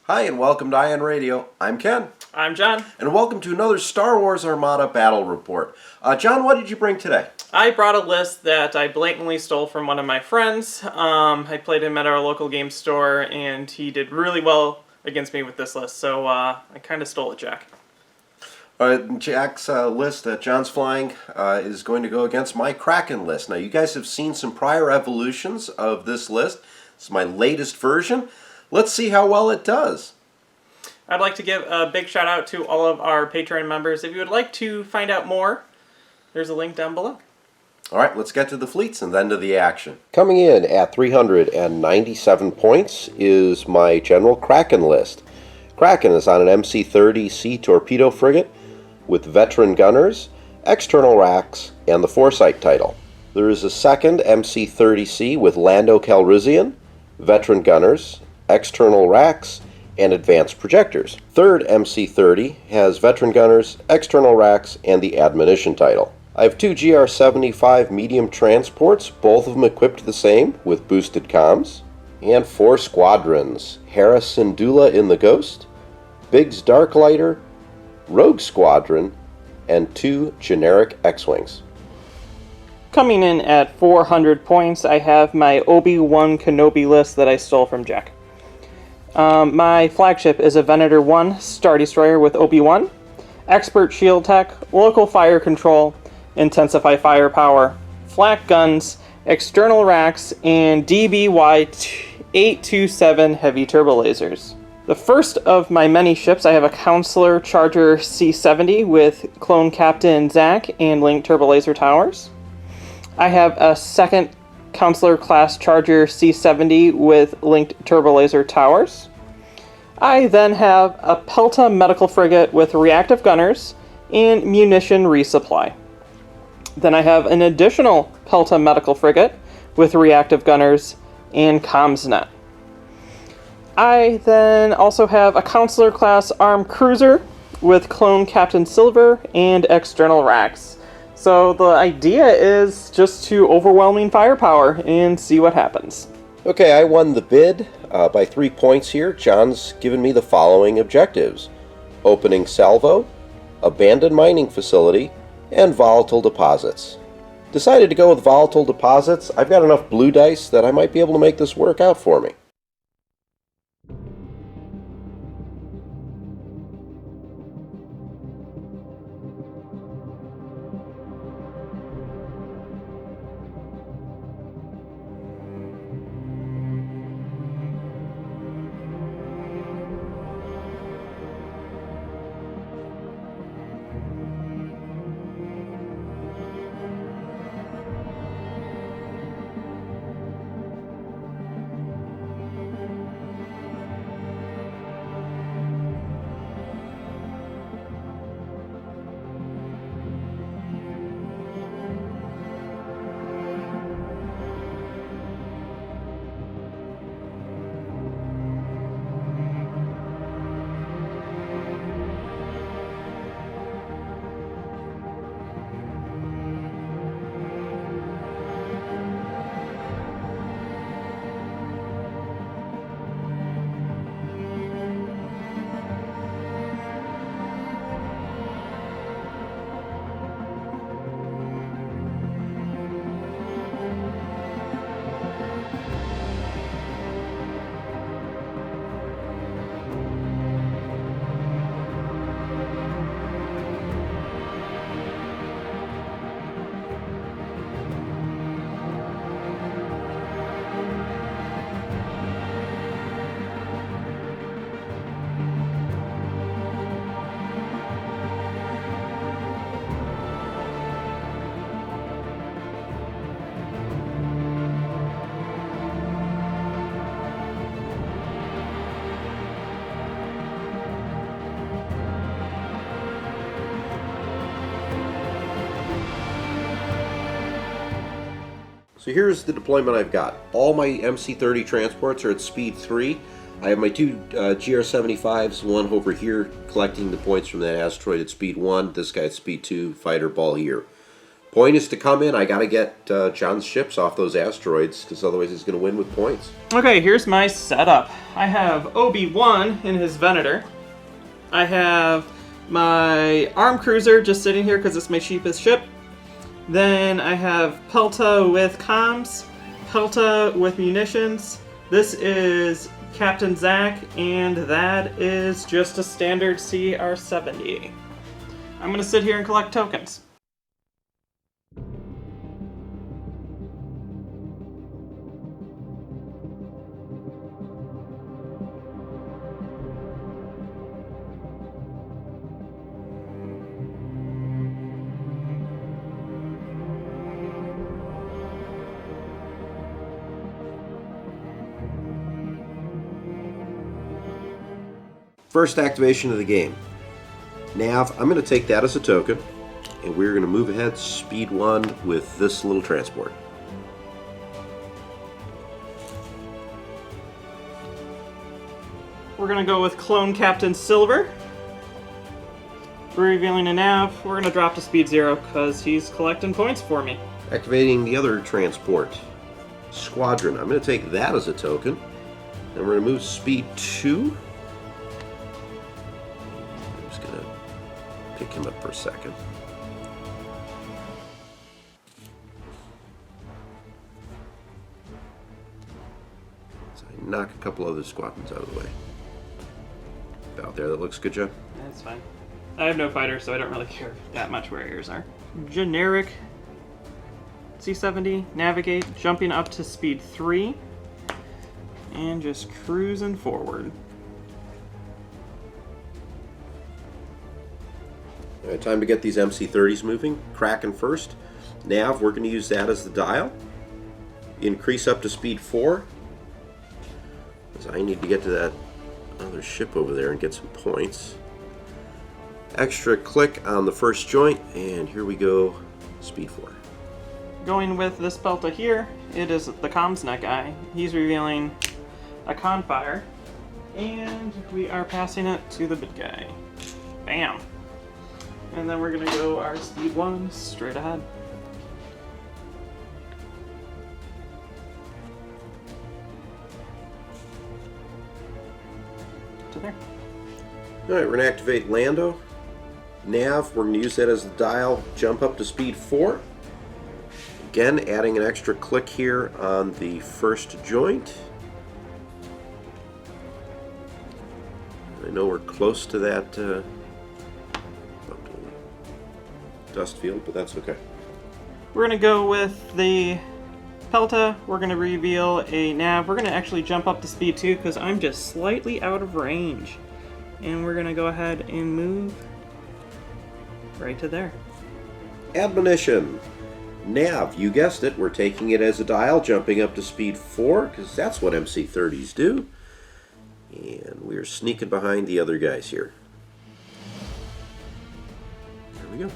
Hi, and welcome to Ion Radio. I'm Ken. I'm John. And welcome to another Star Wars Armada battle report. John, what did you bring today? I brought a list that I blatantly stole from one of my friends. I played him at our local game store, and he did really well against me with this list, so I kind of stole it, Jack. Jack's list that John's flying is going to go against my Cracken list. Now, you guys have seen some prior evolutions of this list. It's my latest version. Let's see how well it does. I'd like to give a big shout out to all of our Patreon members. If you would like to find out more, there's a link down below. All right, let's get to the fleets and then to the action. Coming in at 397 points is my General Cracken list. Cracken is on an MC-30C torpedo frigate with veteran gunners, external racks, and the Foresight title. There is a second MC-30C with Lando Calrissian, veteran gunners, external racks, and advanced projectors. Third MC-30 has veteran gunners, external racks, and the admonition title. I have two GR-75 medium transports, both of them equipped the same with boosted comms, and 4 squadrons: Hera Syndulla in the Ghost, Biggs Darklighter, Rogue Squadron, and 2 generic X-Wings. Coming in at 400 points, I have my Obi-Wan Kenobi list that I stole from Jack. My flagship is a Venator 1 Star Destroyer with Obi-Wan, Expert Shield Tech, Local Fire Control, Intensify Firepower, Flak Guns, External Racks, and DBY-827 Heavy Turbo Lasers. The first of my many ships, I have a Counselor Charger C-70 with Clone Captain Zack and Linked Turbo Laser Towers. I have a second Counselor Class Charger C-70 with Linked Turbo Laser Towers. I then have a Pelta Medical Frigate with Reactive Gunners and Munition Resupply. Then I have an additional Pelta Medical Frigate with Reactive Gunners and CommsNet. I then also have a Counselor Class Armed Cruiser with Clone Captain Silver and external racks. So the idea is just to overwhelming firepower and see what happens. Okay, I won the bid by 3 points here. John's given me the following objectives: opening salvo, abandoned mining facility, and volatile deposits. Decided to go with volatile deposits. I've got enough blue dice that I might be able to make this work out for me. So here's the deployment I've got. All my MC-30 transports are at speed 3. I have my two GR-75s, one over here collecting the points from that asteroid at speed 1, this guy at speed 2, fighter ball here. Point is to come in. I got to get John's ships off those asteroids, because otherwise he's going to win with points. Okay, here's my setup. I have Obi-Wan in his Venator. I have my arm cruiser just sitting here because it's my cheapest ship. Then I have Pelta with comms, Pelta with munitions. This is Captain Zach, and that is just a standard CR-70. I'm going to sit here and collect tokens. First activation of the game. Nav, I'm going to take that as a token, and we're going to move ahead speed 1 with this little transport. We're going to go with Clone Captain Silver. We're revealing a nav. We're going to drop to speed 0 because he's collecting points for me. Activating the other transport. Squadron. I'm going to take that as a token, and we're going to move speed 2. Pick him up for a second. So I knock a couple other squadrons out of the way. Out there, that looks good, Joe? That's fine. I have no fighter, so I don't really care that much where yours are. Generic C-70, navigate, jumping up to speed 3, and just cruising forward. All right, time to get these MC-30s moving. Cracken first. Nav, we're going to use that as the dial. Increase up to speed 4. Because I need to get to that other ship over there and get some points. Extra click on the first joint, and here we go, speed 4. Going with this Pelta here, it is the Commsnet guy. He's revealing a Confire, and we are passing it to the big guy. Bam! And then we're gonna go our speed 1 straight ahead. To there. Alright, we're going to activate Lando. Nav, we're going to use that as the dial, jump up to speed 4. Again, adding an extra click here on the first joint. I know we're close to that dust field, but that's okay. We're going to go with the Pelta. We're going to reveal a nav. We're going to actually jump up to speed 2 because I'm just slightly out of range. And we're going to go ahead and move right to there. Admonition. Nav, you guessed it, we're taking it as a dial, jumping up to speed 4, because that's what MC-30s do. And we're sneaking behind the other guys here. There we go.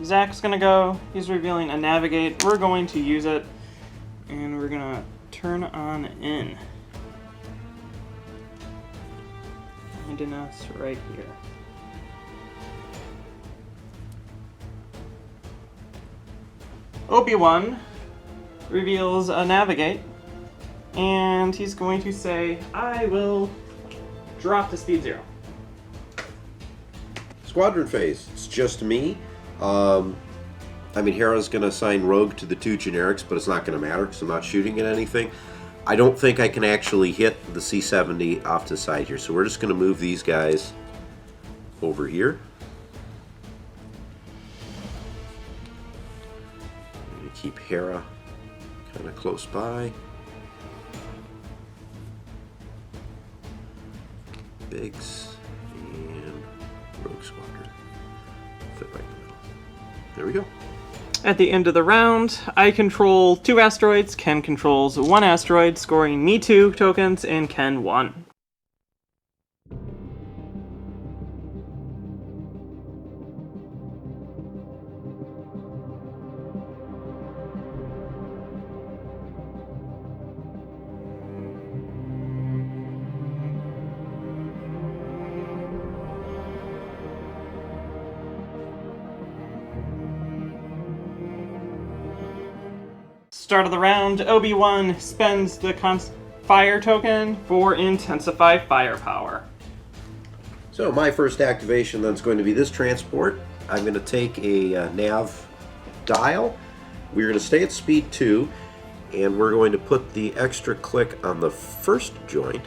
Zach's gonna go, he's revealing a navigate. We're going to use it, and we're gonna turn on in. Finding us right here. Obi-Wan reveals a navigate, and he's going to say, I will drop to speed 0. Squadron phase. It's just me. I mean, Hera's going to assign Rogue to the 2 generics, but it's not going to matter because I'm not shooting at anything. I don't think I can actually hit the C-70 off to the side here, so we're just going to move these guys over here. I'm going to keep Hera kind of close by. Biggs and Rogue Squadron. Fit right in the middle. There we go. At the end of the round, I control 2 asteroids, Ken controls 1 asteroid, scoring me 2 tokens and Ken 1. Start of the round, Obi-Wan spends the fire token for Intensify Firepower. So my first activation then is going to be this transport. I'm going to take a nav dial. We're going to stay at speed 2, and we're going to put the extra click on the first joint,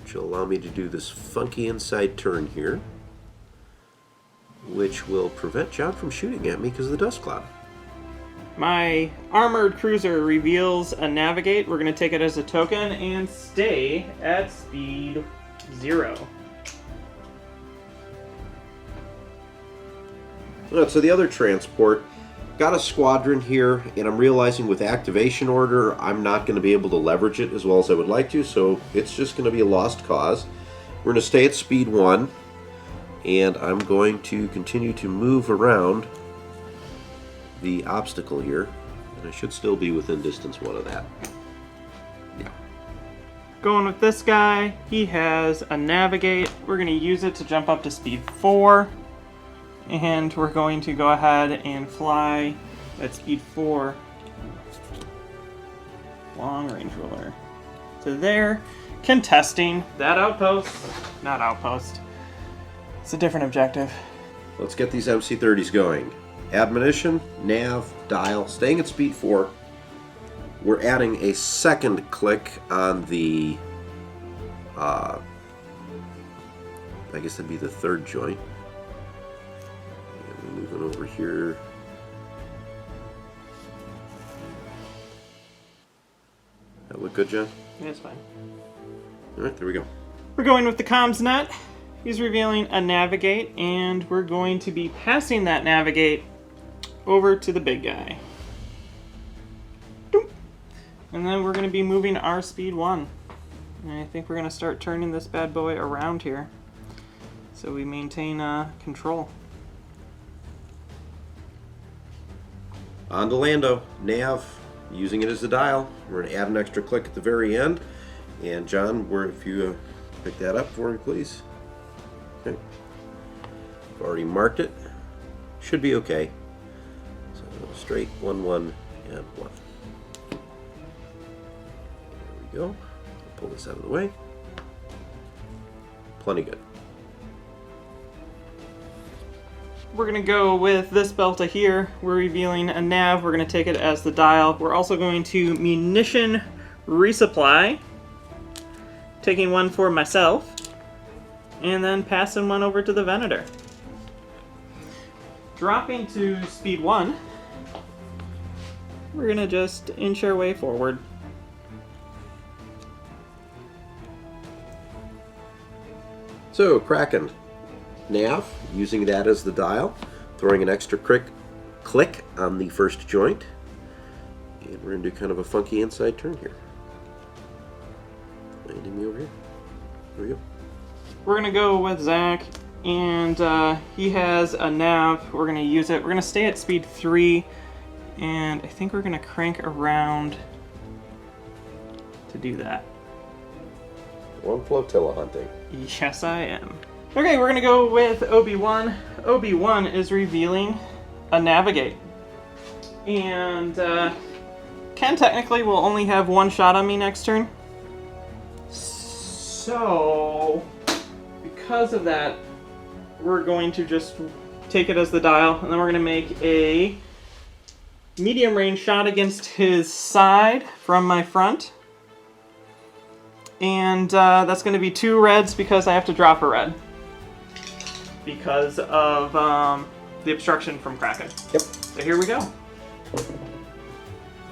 which will allow me to do this funky inside turn here, which will prevent John from shooting at me because of the dust cloud. My armored cruiser reveals a navigate. We're going to take it as a token and stay at speed 0. So the other transport, got a squadron here, and I'm realizing with activation order I'm not going to be able to leverage it as well as I would like to, so it's just going to be a lost cause. We're going to stay at speed 1, and I'm going to continue to move around the obstacle here, and I should still be within distance 1 of that. Yeah. Going with this guy, he has a navigate. We're going to use it to jump up to speed 4. And we're going to go ahead and fly at speed 4. Long range ruler. To there. Contesting that outpost. Not outpost. It's a different objective. Let's get these MC-30s going. Admonition, nav, dial, staying at speed 4. We're adding a second click on the, I guess that'd be the third joint. Moving over here. That look good, John? Yeah, it's fine. Alright, there we go. We're going with the comms net. He's revealing a navigate, and we're going to be passing that navigate over to the big guy. Doop. And then we're going to be moving our speed 1. And I think we're going to start turning this bad boy around here, so we maintain control. On to Lando, nav, using it as a dial. We're going to add an extra click at the very end. And John, if you pick that up for me, please. Okay. I've already marked it. Should be okay. So straight 1, 1, and 1. There we go. I'll pull this out of the way. Plenty good. We're going to go with this Belta here. We're revealing a nav. We're going to take it as the dial. We're also going to munition resupply. Taking one for myself. And then passing one over to the Venator. Dropping to speed 1. We're going to just inch our way forward. So, Cracken. Nav, using that as the dial, throwing an extra click on the first joint, and we're going to do kind of a funky inside turn here. Landing me over here. There we go. We're going to go with Zach, and he has a nav. We're going to use it. We're going to stay at speed 3, and I think we're going to crank around to do that. One flotilla hunting. Yes, I am. Okay, we're going to go with Obi-Wan. Obi-Wan is revealing a navigate. And Ken technically will only have one shot on me next turn. So, because of that, we're going to just take it as the dial, and then we're going to make a medium range shot against his side from my front. And that's going to be 2 reds because I have to drop a red. Because of the obstruction from Cracken. Yep. So here we go.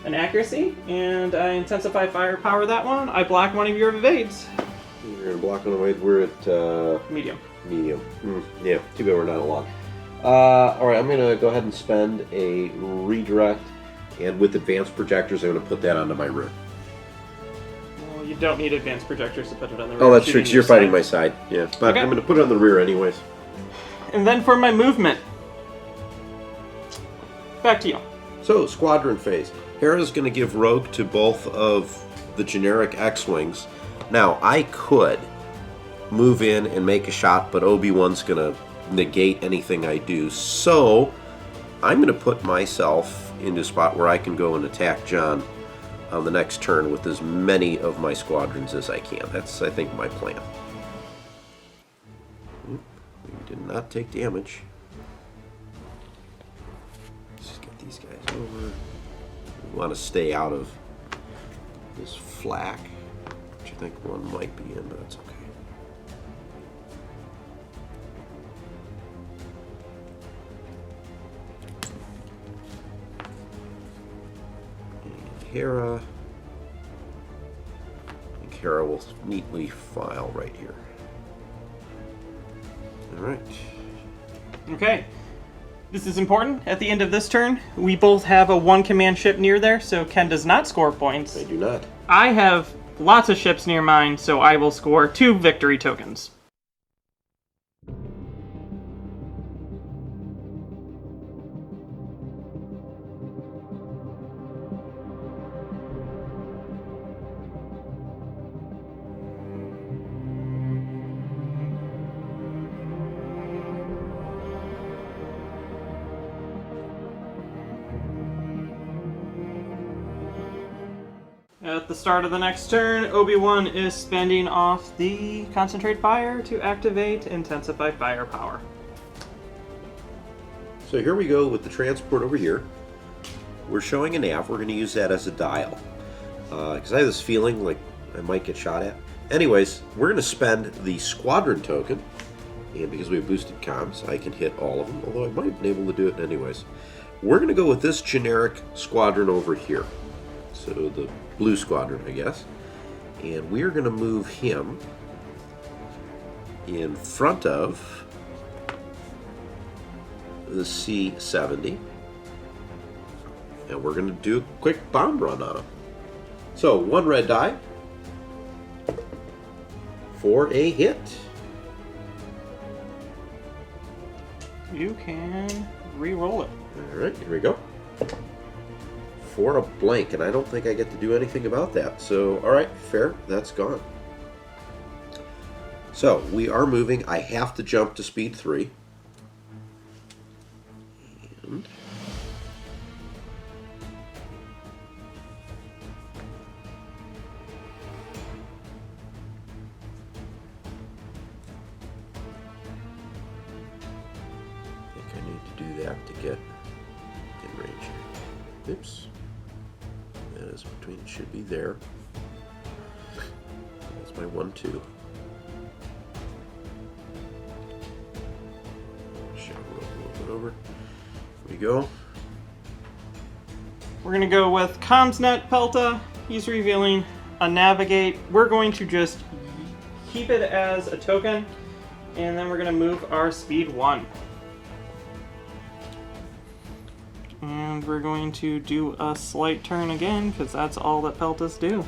An accuracy, and I intensify firepower that one. I block one of your evades. You're going to block one away. We're at... Medium. Medium. Yeah, too bad we're not a lot. Alright, I'm going to go ahead and spend a redirect, and with advanced projectors, I'm going to put that onto my rear. Well, you don't need advanced projectors to put it on the rear. Oh, that's true, because you're fighting my side. Yeah, but Okay. I'm going to put it on the rear anyways. And then for my movement, back to you. So, squadron phase. Hera's going to give Rogue to both of the generic X-Wings. Now, I could move in and make a shot, but Obi-Wan's going to negate anything I do. So, I'm going to put myself into a spot where I can go and attack John on the next turn with as many of my squadrons as I can. That's, I think, my plan. Oop, we did not take damage. Let's just get these guys over. We want to stay out of this flak, which I think one might be in, but that's okay. Hera. I think Hera will neatly file right here. Alright. Okay. This is important. At the end of this turn, we both have a 1 command ship near there, so Ken does not score points. I do not. I have lots of ships near mine, so I will score 2 victory tokens. At the start of the next turn, Obi-Wan is spending off the Concentrate Fire to activate Intensify Firepower. So here we go with the transport over here. We're showing a nav. We're going to use that as a dial. Because I have this feeling like I might get shot at. Anyways, we're going to spend the Squadron token. And because we have boosted comms, I can hit all of them. Although I might have been able to do it anyways. We're going to go with this generic Squadron over here. So the blue squadron, I guess. And we're going to move him in front of the C-70. And we're going to do a quick bomb run on him. So, 1 red die for a hit. You can re-roll it. Alright, here we go. For a blank, and I don't think I get to do anything about that. So, alright, fair, that's gone. So, we are moving. I have to jump to speed 3. And I think I need to do that to get in range. Oops. That is between, it should be there. That's my 1-2. Shall roll a little bit over. Here we go. We're going to go with Commsnet Pelta. He's revealing a Navigate. We're going to just keep it as a token, and then we're going to move our speed 1. And we're going to do a slight turn again, because that's all that Peltas do.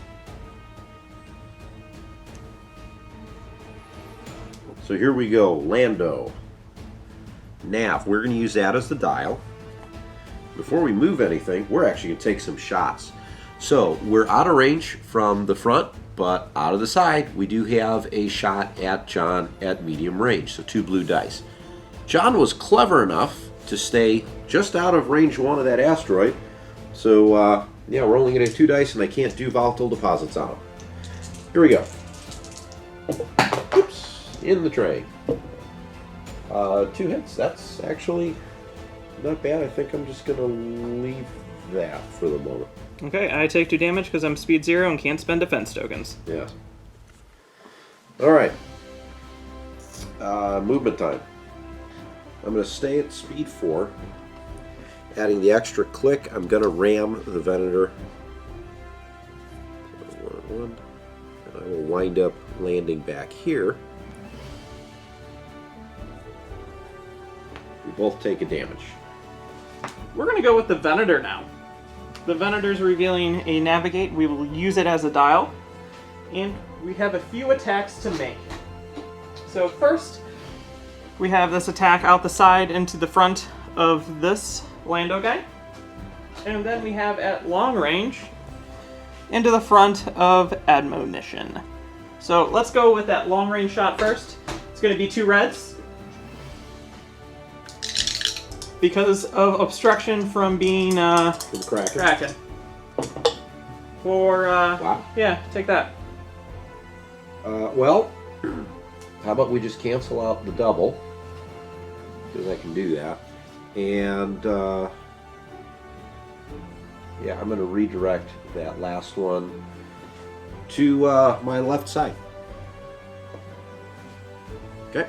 So here we go, Lando. Nav, we're going to use that as the dial. Before we move anything, we're actually going to take some shots. So we're out of range from the front, but out of the side, we do have a shot at John at medium range, so 2 blue dice. John was clever enough to stay just out of range 1 of that asteroid. So, yeah, we're only getting 2 dice, and I can't do volatile deposits on them. Here we go. Oops, in the tray. 2 hits. That's actually not bad. I think I'm just going to leave that for the moment. Okay, I take 2 damage because I'm speed 0 and can't spend defense tokens. Yeah. Alright. Movement time. I'm going to stay at speed 4. Adding the extra click, I'm going to ram the Venator. 1 1. And I will wind up landing back here. We both take a damage. We're going to go with the Venator now. The Venator's revealing a Navigate. We will use it as a dial. And we have a few attacks to make. So first, we have this attack out the side into the front of this Lando guy. And then we have at long range into the front of Admonition. So let's go with that long range shot first. It's going to be 2 reds. because of obstruction from being From Cracken. Cracken. For Wow. yeah, take that. Well, how about we just cancel out the double? Because I can do that. And yeah, I'm going to redirect that last one to my left side. Okay.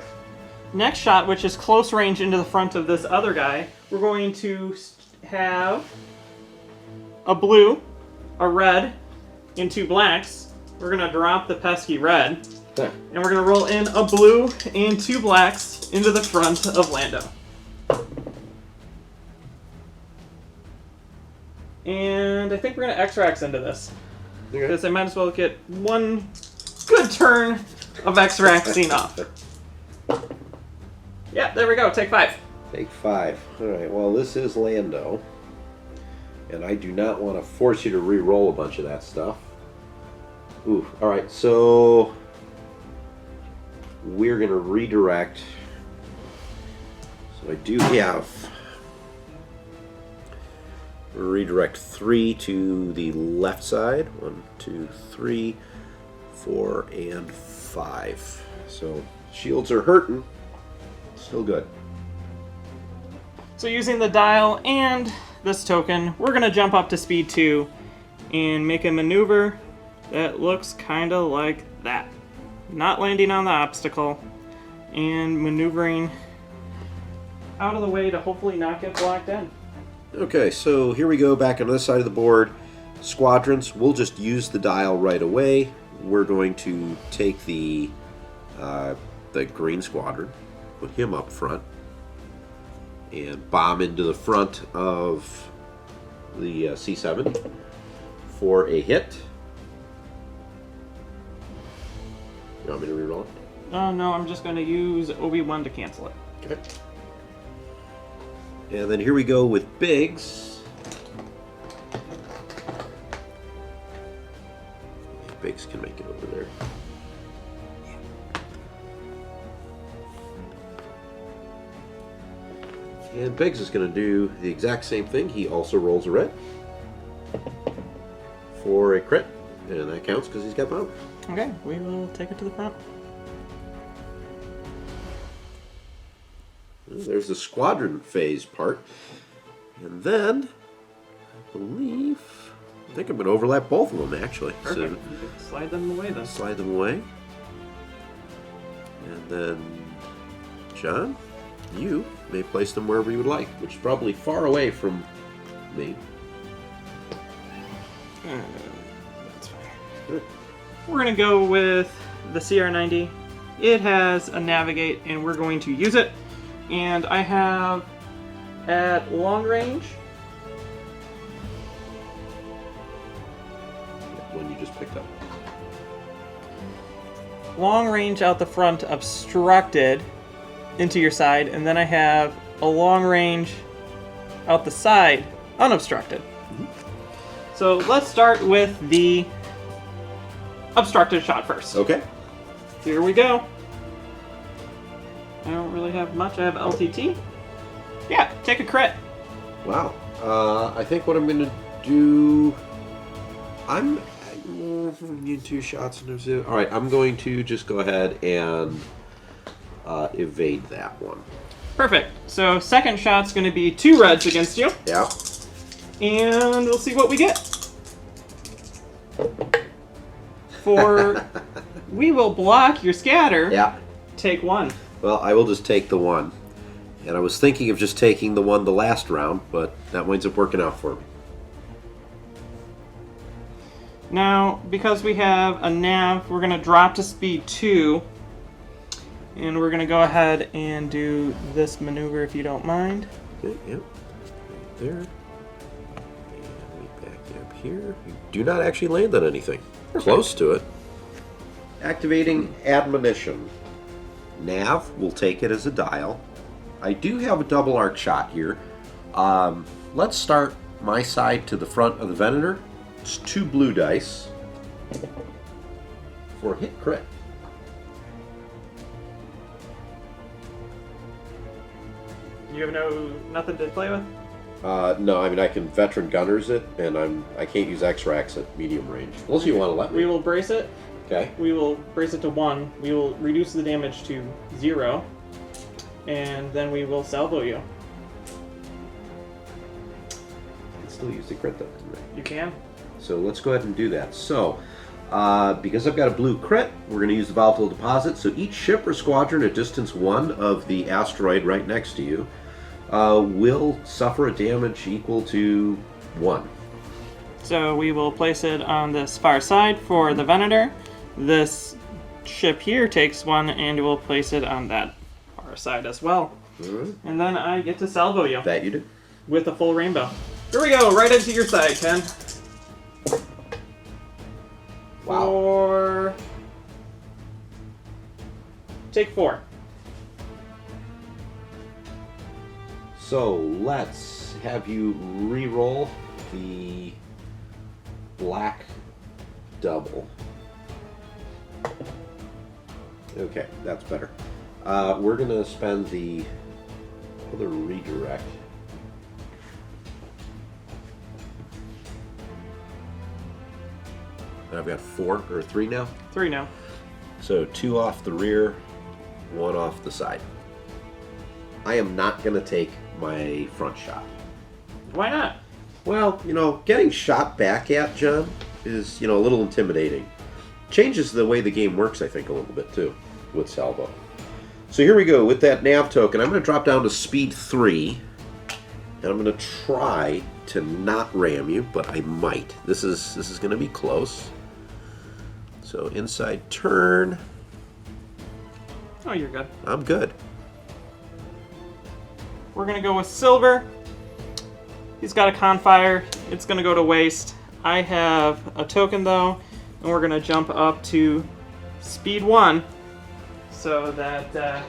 Next shot, which is close range into the front of this other guy, we're going to have a blue, a red, and 2 blacks. We're going to drop the pesky red. Okay. And we're going to roll in a blue and 2 blacks into the front of Lando. And I think we're going to X-Rax into this. Okay. Because I might as well get one good turn of X-Raxing off. Yeah, there we go. Take 5. Take 5. Alright, well, this is Lando. And I do not want to force you to re-roll a bunch of that stuff. Ooh, alright, so we're going to redirect. So I do have redirect 3 to the left side. 1, 2, 3, 4, and 5. So shields are hurting. Still good. So using the dial and this token, we're going to jump up to speed 2 and make a maneuver that looks kind of like that. Not landing on the obstacle and maneuvering out of the way to hopefully not get blocked in. Okay, so here we go back on this side of the board. Squadrons, we'll just use the dial right away. We're going to take the green squadron, put him up front, and bomb into the front of the C-70 for a hit. You want me to reroll it? Oh no, I'm just going to use Obi-Wan to cancel it. Okay. And then here we go with Biggs. Biggs can make it over there. And Biggs is going to do the exact same thing. He also rolls a red for a crit, and that counts because he's got bomb. Okay, we will take it to the front. There's the squadron phase part. And then, I think I'm going to overlap both of them, actually. Perfect. So, slide them away then. Slide them away. And then, John, you may place them wherever you would like, which is probably far away from me. That's fine. Good. We're going to go with the CR90. It has a navigate, and we're going to use it. And I have at long range. One you just picked up. Long range out the front, obstructed into your side, and then I have a long range out the side, unobstructed. Mm-hmm. So let's start with the obstructed shot first. Okay. Here we go. I don't really have much. I have LTT. Yeah, take a crit. Wow. I think what I'm going to do... I'm... Need 2 shots. All right, I'm going to just go ahead and evade that one. Perfect. So second shot's going to be 2 reds against you. Yeah. And we'll see what we get. For we will block your scatter. Yeah. Take 1. Well, I will just take the 1. And I was thinking of just taking the 1 the last round, but that winds up working out for me. Now, because we have a nav, we're going to drop to speed 2. And we're going to go ahead and do this maneuver if you don't mind. Okay, yep. Right there. And we back up here. You do not actually land on anything. Perfect. Close to it. Activating admonition. Nav will take it as a dial. I do have a double arc shot here. Let's start my side to the front of the Venator. It's 2 blue dice for a hit crit. You have nothing to play with? No, I mean I can veteran gunners it, and I can't use X-Rax at medium range. Unless you want to let me. We will brace it. Okay. We will brace it to 1. We will reduce the damage to 0, and then we will salvo you. I can still use the crit though, couldn't I? You can. So let's go ahead and do that. So, because I've got a blue crit, we're going to use the volatile deposit. So each ship or squadron at distance 1 of the asteroid right next to you will suffer a damage equal to 1. So we will place it on this far side for the Venator. This ship here takes 1, and we'll place it on that far side as well. Right. And then I get to salvo you. That you do. With a full rainbow. Here we go, right into your side, Ken. Wow. Take 4. So let's have you re-roll the black double. Okay, that's better. We're going to spend the other redirect. I've got 4 or 3 now. 3 now. So 2 off the rear, 1 off the side. I am not going to take my front shot. Why not? Well, getting shot back at, John, is, a little intimidating. Changes the way the game works, I think, a little bit, too, with salvo. So here we go. With that nav token, I'm going to drop down to speed 3, and I'm going to try to not ram you, but I might. This is going to be close. So inside turn. Oh, you're good. I'm good. We're going to go with silver. He's got a confire. It's going to go to waste. I have a token, though, and we're going to jump up to speed 1 so that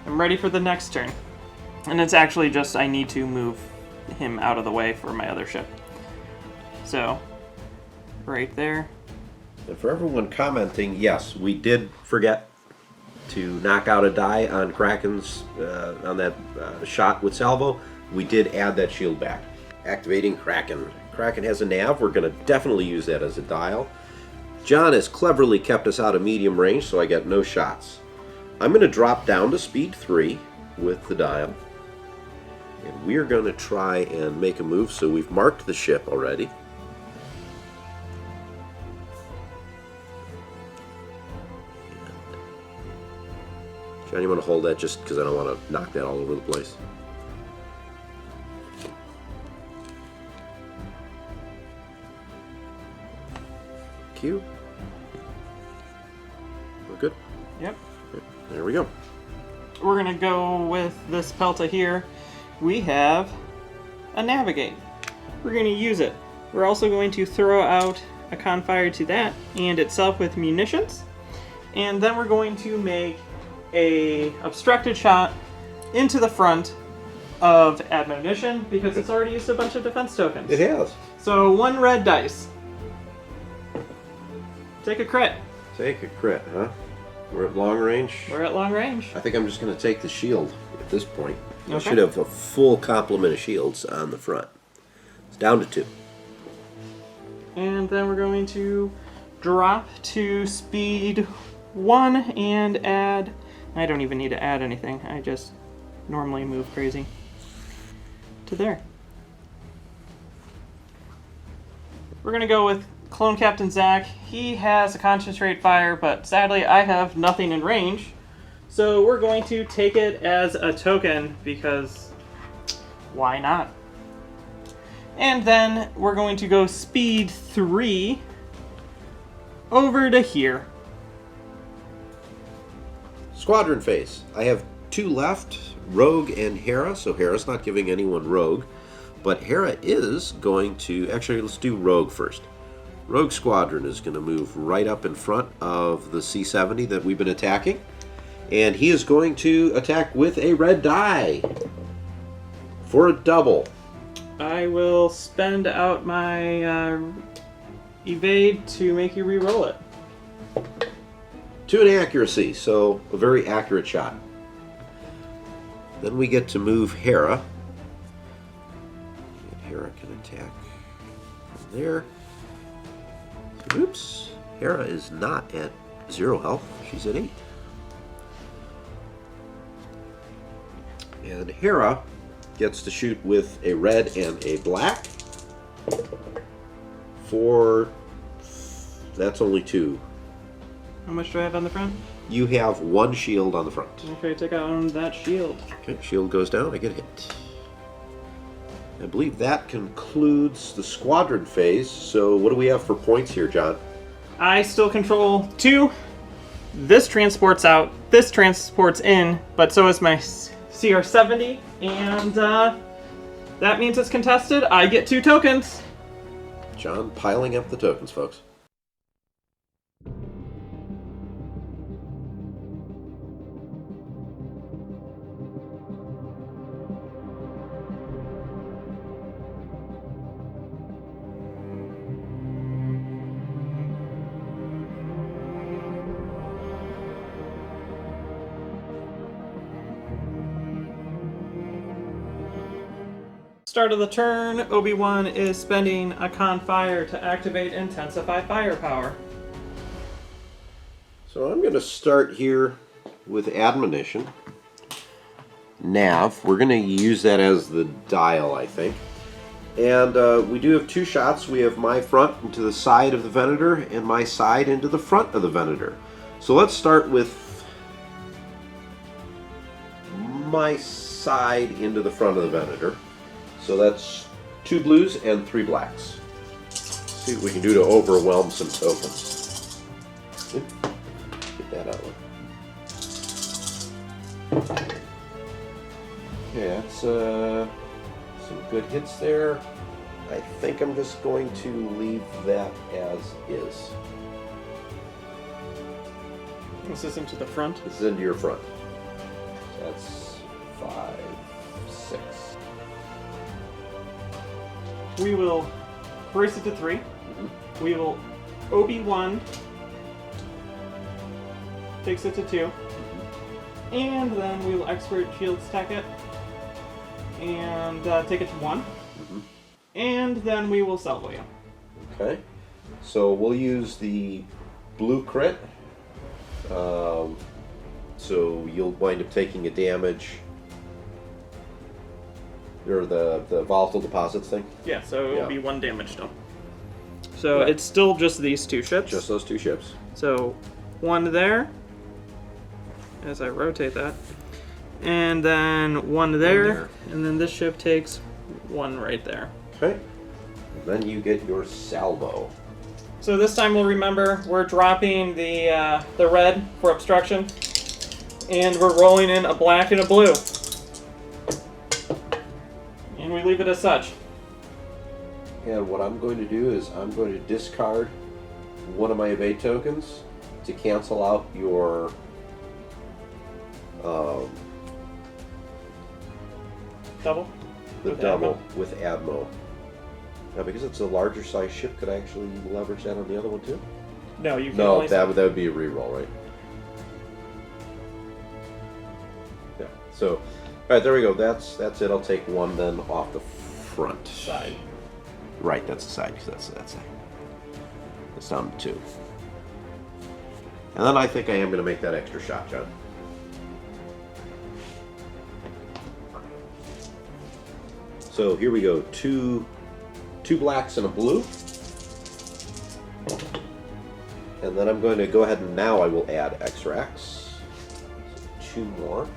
I'm ready for the next turn. And it's actually just I need to move him out of the way for my other ship. So, right there. And for everyone commenting, yes, we did forget to knock out a die on Cracken's, on that shot with salvo. We did add that shield back. Activating Cracken. Cracken has a nav. We're going to definitely use that as a dial. John has cleverly kept us out of medium range, so I get no shots. I'm going to drop down to speed 3 with the dial. And we're going to try and make a move. So we've marked the ship already. John, you want to hold that just because I don't want to knock that all over the place. Q. We're good? Yep. There we go. We're going to go with this Pelta here. We have a navigate. We're going to use it. We're also going to throw out a confire to that and itself with munitions. And then we're going to make a obstructed shot into the front of admonition because it's already used a bunch of defense tokens. It has. So 1 red dice. Take a crit. Take a crit, huh? We're at long range. We're at long range. I think I'm just going to take the shield at this point. I Okay. should have a full complement of shields on the front. It's down to 2. And then we're going to drop to speed 1 and add... I don't even need to add anything. I just normally move crazy to there. We're going to go with Clone Captain Zach. He has a concentrate fire, but sadly I have nothing in range. So we're going to take it as a token because why not? And then we're going to go speed 3 over to here. Squadron phase. I have 2 left, Rogue and Hera, so Hera's not giving anyone Rogue, but Hera is going to... Actually, let's do Rogue first. Rogue Squadron is going to move right up in front of the C-70 that we've been attacking, and he is going to attack with a red die for a double. I will spend out my evade to make you re-roll it. 2 in accuracy, so a very accurate shot. Then we get to move Hera. And Hera can attack from there. Oops. Hera is not at 0 health. She's at 8. And Hera gets to shoot with a red and a black. That's only 2. How much do I have on the front? You have 1 shield on the front. Okay, take out that shield. Okay, shield goes down, I get hit. I believe that concludes the squadron phase. So what do we have for points here, John? I still control 2. This transports out, this transports in, but so is my CR-70, and that means it's contested. I get 2 tokens. John piling up the tokens, folks. Start of the turn, Obi-Wan is spending a con fire to activate Intensify Firepower. So I'm going to start here with admonition. Nav, we're going to use that as the dial, I think. And we do have 2 shots. We have my front into the side of the Venator and my side into the front of the Venator. So let's start with my side into the front of the Venator. So that's 2 blues and 3 blacks. Let's see what we can do to overwhelm some tokens. Get that out of there. Okay, that's some good hits there. I think I'm just going to leave that as is. This is into the front. This is into your front. So that's 5, 6. We will brace it to 3. Mm-hmm. We will Obi-Wan takes it to 2. Mm-hmm. And then we will Expert Shield stack it and take it to 1. Mm-hmm. And then we will salvo you. Okay. So we'll use the blue crit. So you'll wind up taking a damage. Or the volatile deposits thing? Yeah, so it'll Yeah. be 1 damage still. So Right. it's still just these 2 ships. Just those 2 ships. So 1 there, as I rotate that, and then 1 there, and then this ship takes 1 right there. Okay. And then you get your salvo. So this time we'll remember we're dropping the red for obstruction, and we're rolling in a black and a blue. And we leave it as such. And what I'm going to do is I'm going to discard 1 of my evade tokens to cancel out your Double? the With double Admo? with Admo. Now, because it's a larger size ship, could I actually leverage that on the other one too? No, you can No, only... that would be a reroll, right? Yeah. So, all right, there we go. That's it. I'll take 1 then off the front side. Right, that's the side. Because that's down to 2. And then I think I am going to make that extra shot, John. So here we go. Two blacks and a blue. And then I'm going to go ahead and now I will add X-Rax. So 2 more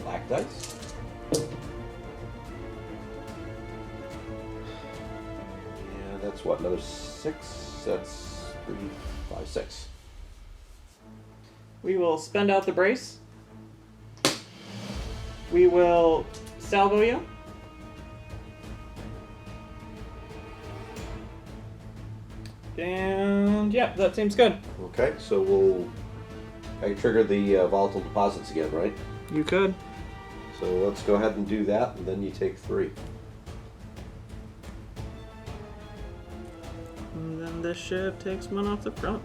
black dice. And that's what, another 6? That's 3, 5, 6. We will spend out the brace. We will salvo you. And yeah, that seems good. Okay, so I trigger the volatile deposits again, right? You could. So let's go ahead and do that, and then you take 3. And then this ship takes 1 off the front.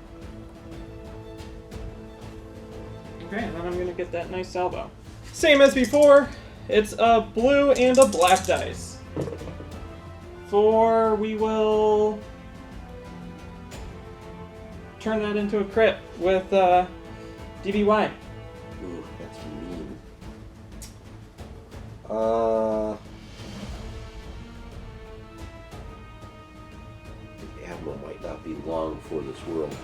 Okay, and then I'm gonna get that nice salvo. Same as before, It's a blue and a black dice. We will turn that into a crit with DBY. Ooh, that's mean. The Admiral might not be long for this world.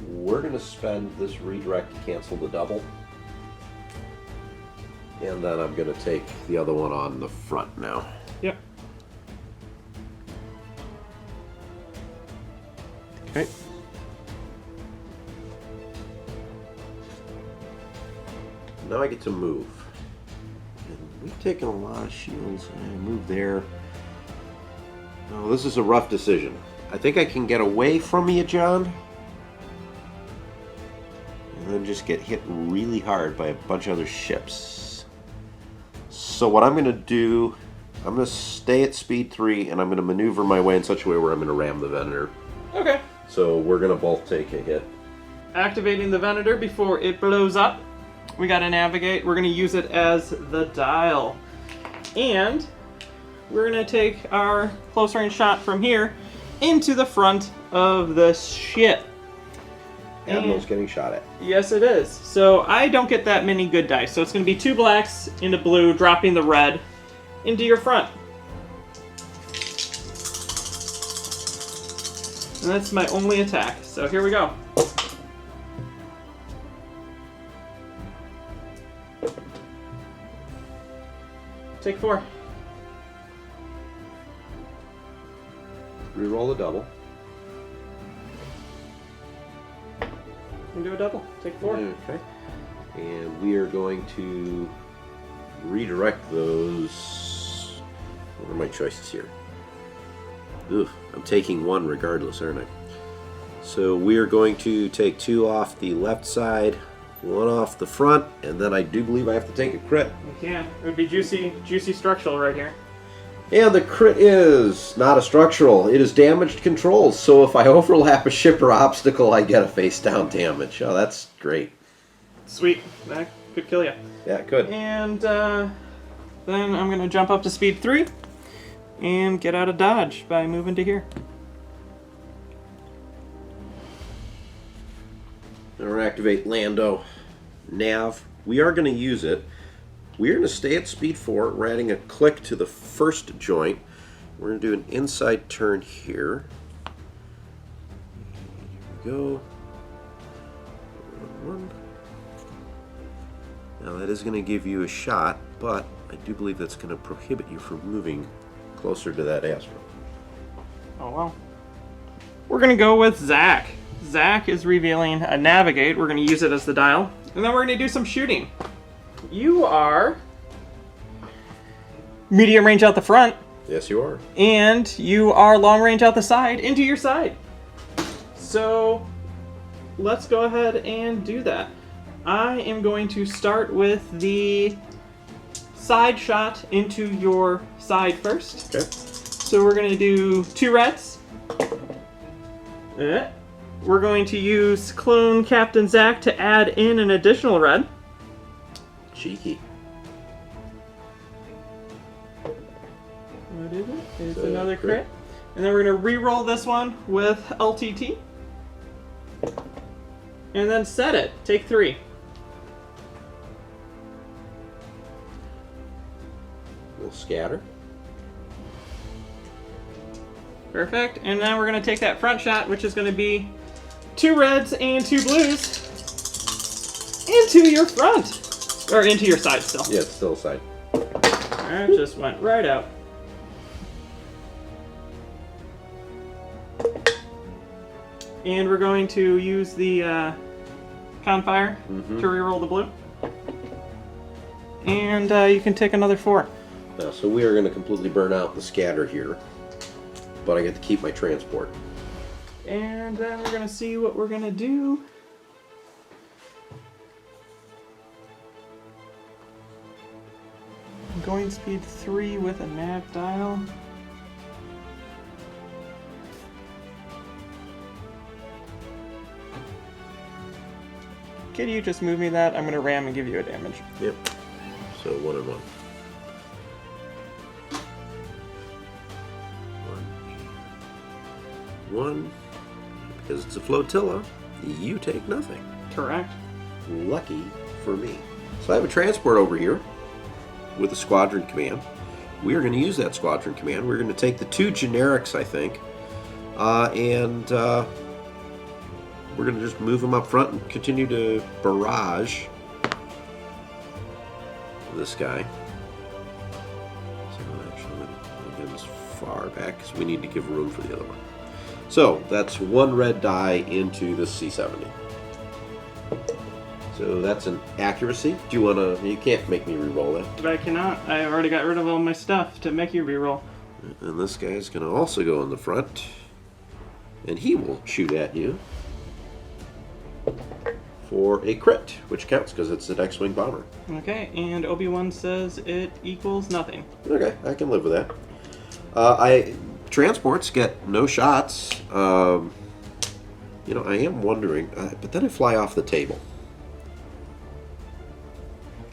We're going to spend this redirect to cancel the double. And then I'm going to take the other one on the front now. Yep. Okay. Now I get to move. And we've taken a lot of shields. I move there. Oh, this is a rough decision. I think I can get away from you, John. And then just get hit really hard by a bunch of other ships. So what I'm going to do, I'm going to stay at speed 3, and I'm going to maneuver my way in such a way where I'm going to ram the Venator. Okay. So we're going to both take a hit. Activating the Venator before it blows up. We got to navigate. We're going to use it as the dial. And we're going to take our close range shot from here into the front of the ship. Admiral's getting shot at. Yes, it is. So I don't get that many good dice. So it's going to be 2 blacks into blue, dropping the red into your front. And that's my only attack. So here we go. Take 4. Reroll the double. And do a double. Take 4. Okay. And we are going to redirect those. What are my choices here? Ugh, I'm taking 1 regardless, aren't I? So we are going to take 2 off the left side, 1 off the front, and then I do believe I have to take a crit. You can. It would be juicy structural right here. And the crit is not a structural. It is damaged controls. So if I overlap a ship or obstacle, I get a face down damage. Oh, that's great. Sweet. That could kill you. Yeah, it could. And then I'm going to jump up to speed 3 and get out of dodge by moving to here. Now we're going to activate Lando Nav. We are going to use it. We're going to stay at speed 4. We're adding a click to the first joint. We're going to do an inside turn here. Here we go. 1. Now that is going to give you a shot, but I do believe that's going to prohibit you from moving closer to that Astro. Oh well. We're going to go with Zach. Zach is revealing a navigate. We're going to use it as the dial. And then we're going to do some shooting. You are medium range out the front. Yes, you are. And you are long range out the side into your side. So let's go ahead and do that. I am going to start with the side shot into your side first. Okay. So we're going to do 2 reds. We're going to use Clone Captain Zach to add in an additional red. Cheeky. What is it? It's another crit. And then we're going to re-roll this one with LTT. And then set it. Take 3. We'll scatter. Perfect. And now we're going to take that front shot, which is going to be 2 reds and 2 blues, into your front. Or into your side still. Yeah, it's still side. That just went right out. And we're going to use the Confire to reroll the blue. And you can take another 4. Now, so we are going to completely burn out the scatter here, but I get to keep my transport. And then we're going to see what we're going to do. Going speed 3 with a nav dial. Could you just move me that? I'm going to ram and give you a damage. Yep. So 1 and 1. 1. Because it's a flotilla, you take nothing. Correct. Lucky for me. So I have a transport over here with a squadron command. We are going to use that squadron command. We're going to take the 2 generics, I think, and we're going to just move them up front and continue to barrage this guy. So actually, let me get him as far back because we need to give room for the other one. So that's 1 red die into the C-70. So that's an accuracy. Do you want to... You can't make me re-roll that. But I cannot. I already got rid of all my stuff to make you re-roll. And this guy's going to also go in the front. And he will shoot at you for a crit, which counts because it's an X-Wing bomber. Okay, and Obi-Wan says it equals nothing. Okay, I can live with that. Transports get no shots. You know, I am wondering, but then I fly off the table.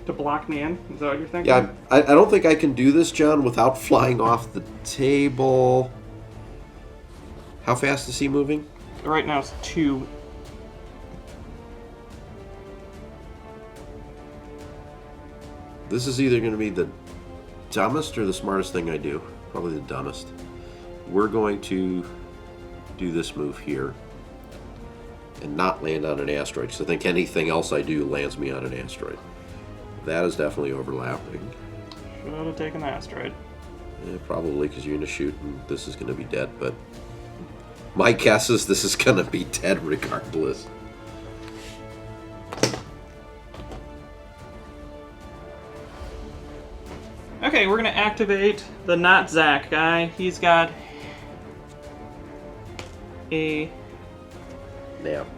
To block me in? Is that what you're thinking? Yeah, I don't think I can do this, John, without flying off the table. How fast is he moving? Right now it's 2. This is either going to be the dumbest or the smartest thing I do. Probably the dumbest. We're going to do this move here and not land on an asteroid, because I think anything else I do lands me on an asteroid. That is definitely overlapping. Should have taken the asteroid. Yeah, probably, because you're going to shoot and this is going to be dead, but my guess is this is going to be dead regardless. Okay, we're going to activate the not Zach guy. He's got a...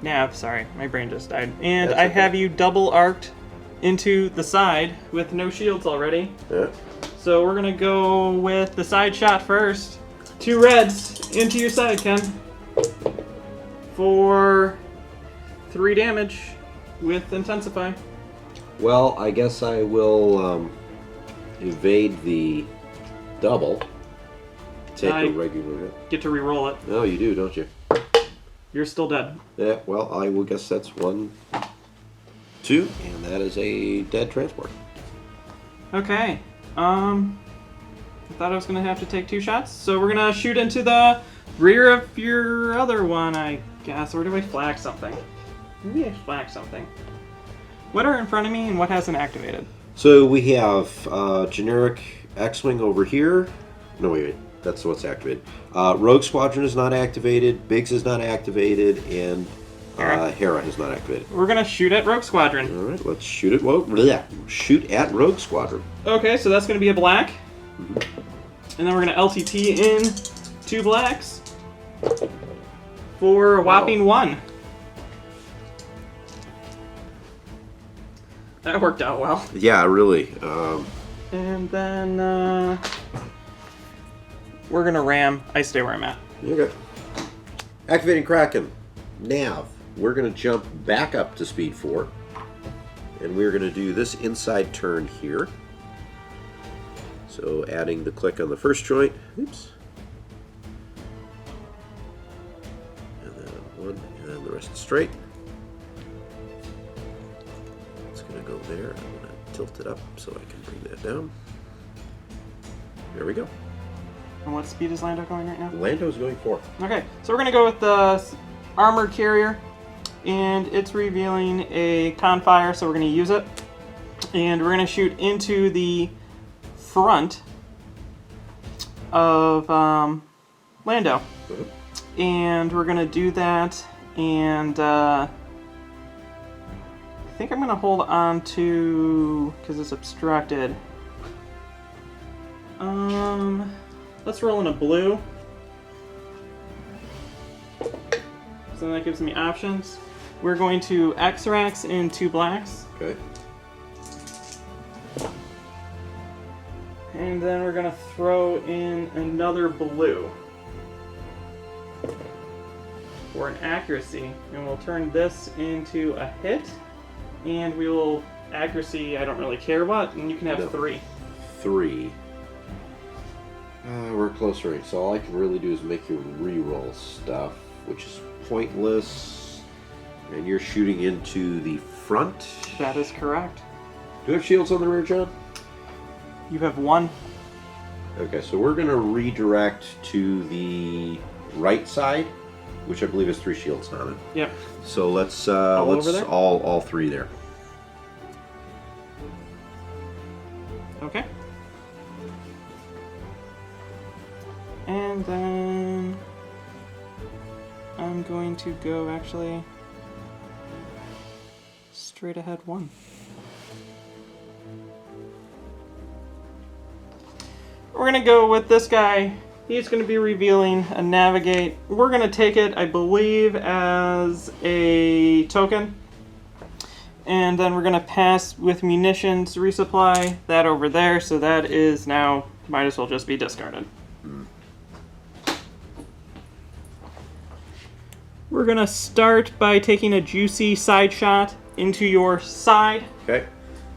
Nav, sorry. My brain just died. And That's I okay. have you double arced into the side with no shields already. Yeah. So we're going to go with the side shot first. 2 reds into your side, Ken. For 3 damage with Intensify. Well, I guess I will evade the double. Take a regular hit. Get to re-roll it. Oh, you do, don't you? You're still dead. Yeah, well, I will guess that's 1, 2, and that is a dead transport. Okay. I thought I was going to have to take 2 shots. So we're going to shoot into the rear of your other one, I guess. Or do I flag something? Maybe I flag something. What are in front of me and what hasn't activated? So we have generic X-Wing over here. No, wait. That's what's activated. Rogue Squadron is not activated. Biggs is not activated. And Hera is not activated. We're going to shoot at Rogue Squadron. All right, let's shoot it. Well, yeah, shoot at Rogue Squadron. Okay, so that's going to be a black. And then we're going to LTT in 2 blacks for a whopping 1. That worked out well. Yeah, really. And then we're going to ram. I stay where I'm at. Okay. Activating Cracken. Nav. We're going to jump back up to speed 4. And we're going to do this inside turn here. So adding the click on the first joint. Oops. And then 1, and then the rest straight. It's going to go there. I'm going to tilt it up so I can bring that down. There we go. And what speed is Lando going right now? Lando's going 4. Okay, so we're going to go with the armored carrier. And it's revealing a confire, so we're going to use it. And we're going to shoot into the front of Lando. And we're going to do that, and I think I'm going to hold on to, because it's obstructed. Let's roll in a blue. So that gives me options. We're going to X-Rax in 2 blacks. Okay. And then we're going to throw in another blue for an accuracy. And we'll turn this into a hit. And we will accuracy, I don't really care what, and you can have 3. 3. We're close range, so all I can really do is make you reroll stuff, which is pointless. And you're shooting into the front. That is correct. Do you have shields on the rear, John? You have 1. Okay, so we're going to redirect to the right side, which I believe has 3 shields on it. Yep. So let's over there? all 3 there. Okay. And then I'm going to go actually straight ahead 1. We're going to go with this guy. He's going to be revealing a navigate. We're going to take it, I believe, as a token. And then we're going to pass with munitions resupply that over there. So that is now, might as well just be discarded. We're going to start by taking a juicy side shot into your side. Okay.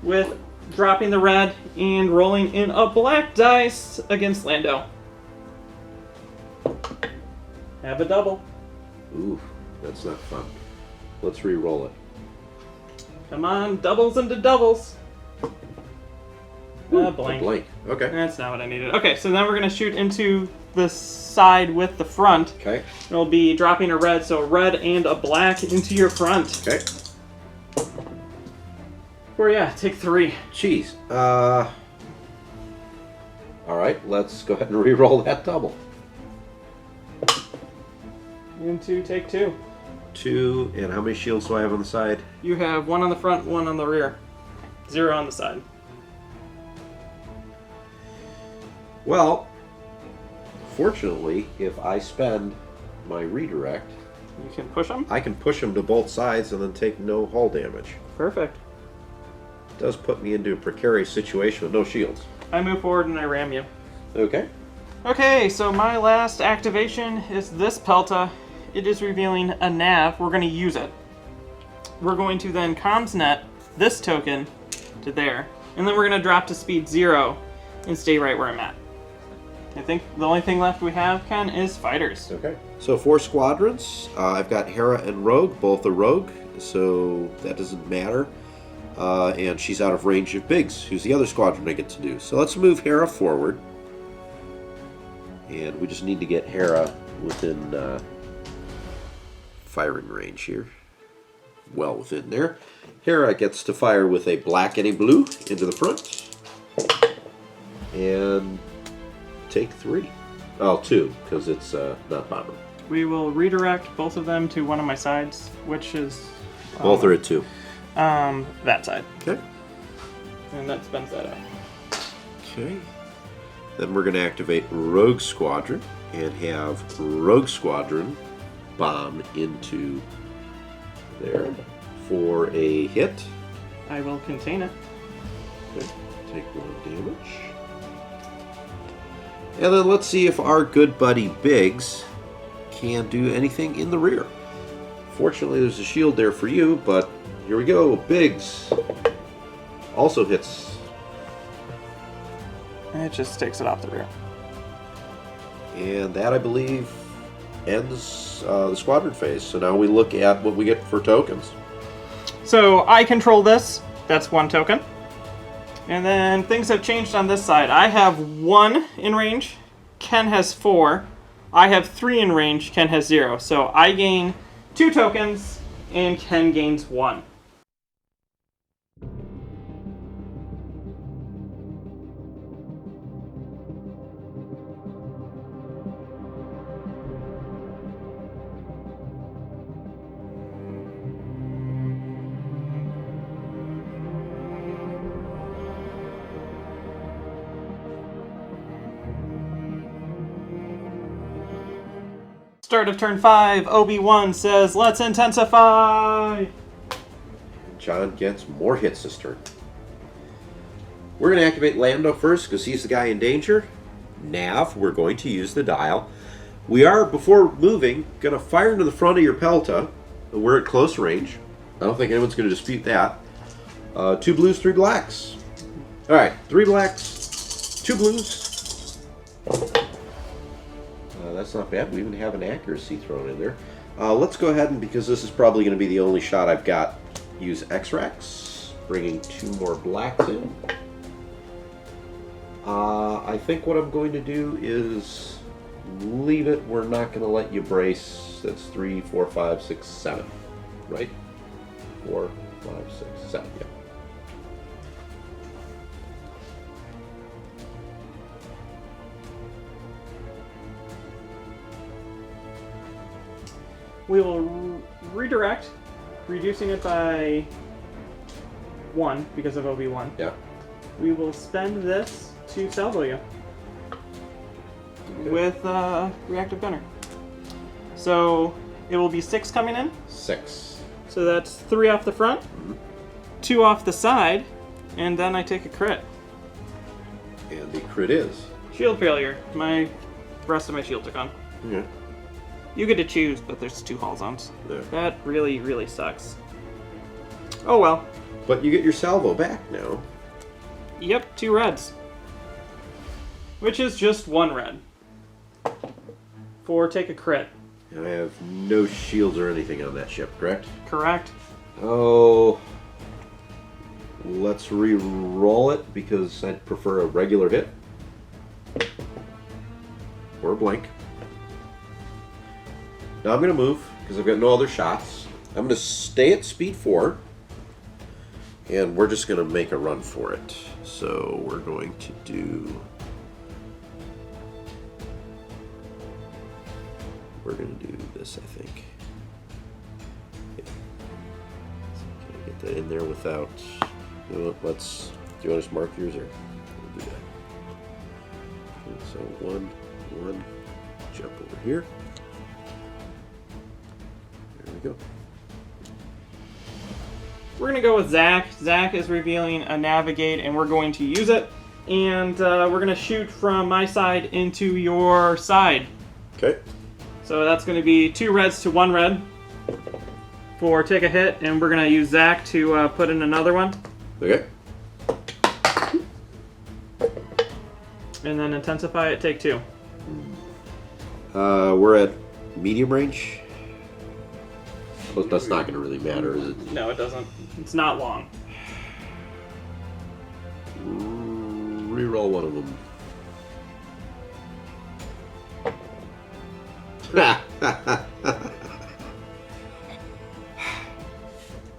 With dropping the red and rolling in a black dice against Lando. Have a double. Ooh, that's not fun. Let's re-roll it. Come on, doubles into doubles. Ooh, Blank. a blank. Okay. That's not what I needed. Okay, so then we're going to shoot into the side with the front. Okay. It'll be dropping a red, so a red and a black into your front. Okay. Or yeah, take 3. Jeez. Alright, let's go ahead and re-roll that double. And 2, take 2. 2, and how many shields do I have on the side? You have 1 on the front, 1 on the rear. 0 on the side. Well, fortunately, if I spend my redirect, You can push them. I can push them to both sides and then take no hull damage. Perfect. It does put me into a precarious situation with no shields. I move forward and I ram you. Okay. Okay, so my last activation is this Pelta. It is revealing a nav. We're going to use it. We're going to then comsnet this token to there. And then we're going to drop to speed 0 and stay right where I'm at. I think the only thing left we have, Ken, is fighters. Okay. So 4 squadrons. I've got Hera and Rogue, both a Rogue, so that doesn't matter. And she's out of range of Biggs, who's the other squadron I get to do. So let's move Hera forward. And we just need to get Hera within firing range here. Well within there. Hera gets to fire with a black and a blue into the front. And take 3. Oh, 2, because it's not bomber. We will redirect both of them to one of my sides, which is... Both are at 2. that side. Okay. And that spends that out. Okay. Then we're going to activate Rogue Squadron and have Rogue Squadron bomb into there for a hit. I will contain it. Okay. Take 1 damage. And then let's see if our good buddy Biggs can do anything in the rear. Fortunately, there's a shield there for you, but here we go. Biggs also hits. It just takes it off the rear. And that, I believe, ends the squadron phase. So now we look at what we get for tokens. So I control this. That's 1 token. And then things have changed on this side. I have 1 in range. Ken has 4. I have 3 in range. Ken has 0. So I gain 2 tokens, and Ken gains 1. Start of turn 5, Obi-Wan says, "Let's intensify!" John gets more hits this turn. We're going to activate Lando first because he's the guy in danger. Nav, we're going to use the dial. We are, before moving, going to fire into the front of your Pelta. We're at close range. I don't think anyone's going to dispute that. 2 blues, 3 blacks. All right, 3 blacks, 2 blues. That's not bad. We even have an accuracy thrown in there. Let's go ahead and, because this is probably going to be the only shot I've got, use X-Rax, bringing 2 more blacks in. I think what I'm going to do is leave it. We're not going to let you brace. That's 3, 4, 5, 6, 7, right? 4, 5, 6, 7, yeah. We will redirect, reducing it by 1 because of Obi-Wan. Yeah. We will spend this to salvo you with reactive gunner. So it will be 6 coming in. 6. So that's 3 off the front, 2 off the side, and then I take a crit. And the crit is? Shield failure. My rest of my shields are gone. Yeah. You get to choose, but there's 2 hull zones. Yeah. That really, really sucks. Oh well. But you get your salvo back now. Yep, 2 reds. Which is just 1 red. For take a crit. And I have no shields or anything on that ship, correct? Correct. Oh. Let's re-roll it because I'd prefer a regular hit. Or a blank. Now I'm going to move because I've got no other shots. I'm going to stay at speed 4. And we're just going to make a run for it. So we're going to do... We're going to do this, I think. Okay. So can I get that in there without... You know what, let's... Do you want us to mark yours or... We'll do that. Okay, so 1, jump over here. There we go. We're going to go with Zach. Zach is revealing a navigate, and we're going to use it. And we're going to shoot from my side into your side. Okay. So that's going to be 2 reds to 1 red for take a hit, and we're going to use Zach to put in another one. Okay. And then intensify it, take 2. We're at medium range. Well, that's not going to really matter, is it? No, it doesn't. It's not long. Reroll one of them.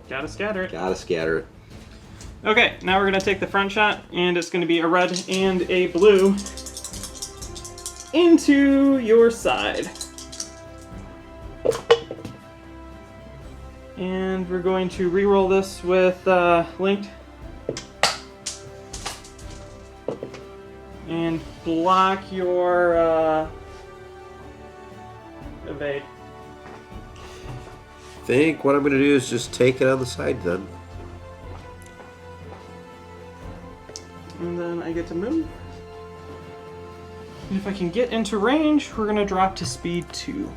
Gotta scatter it. Gotta scatter it. Okay, now we're gonna take the front shot, and it's gonna be a red and a blue into your side. And we're going to re-roll this with linked. And block your evade. I think what I'm going to do is just take it on the side then. And then I get to move. And if I can get into range, we're going to drop to speed 2.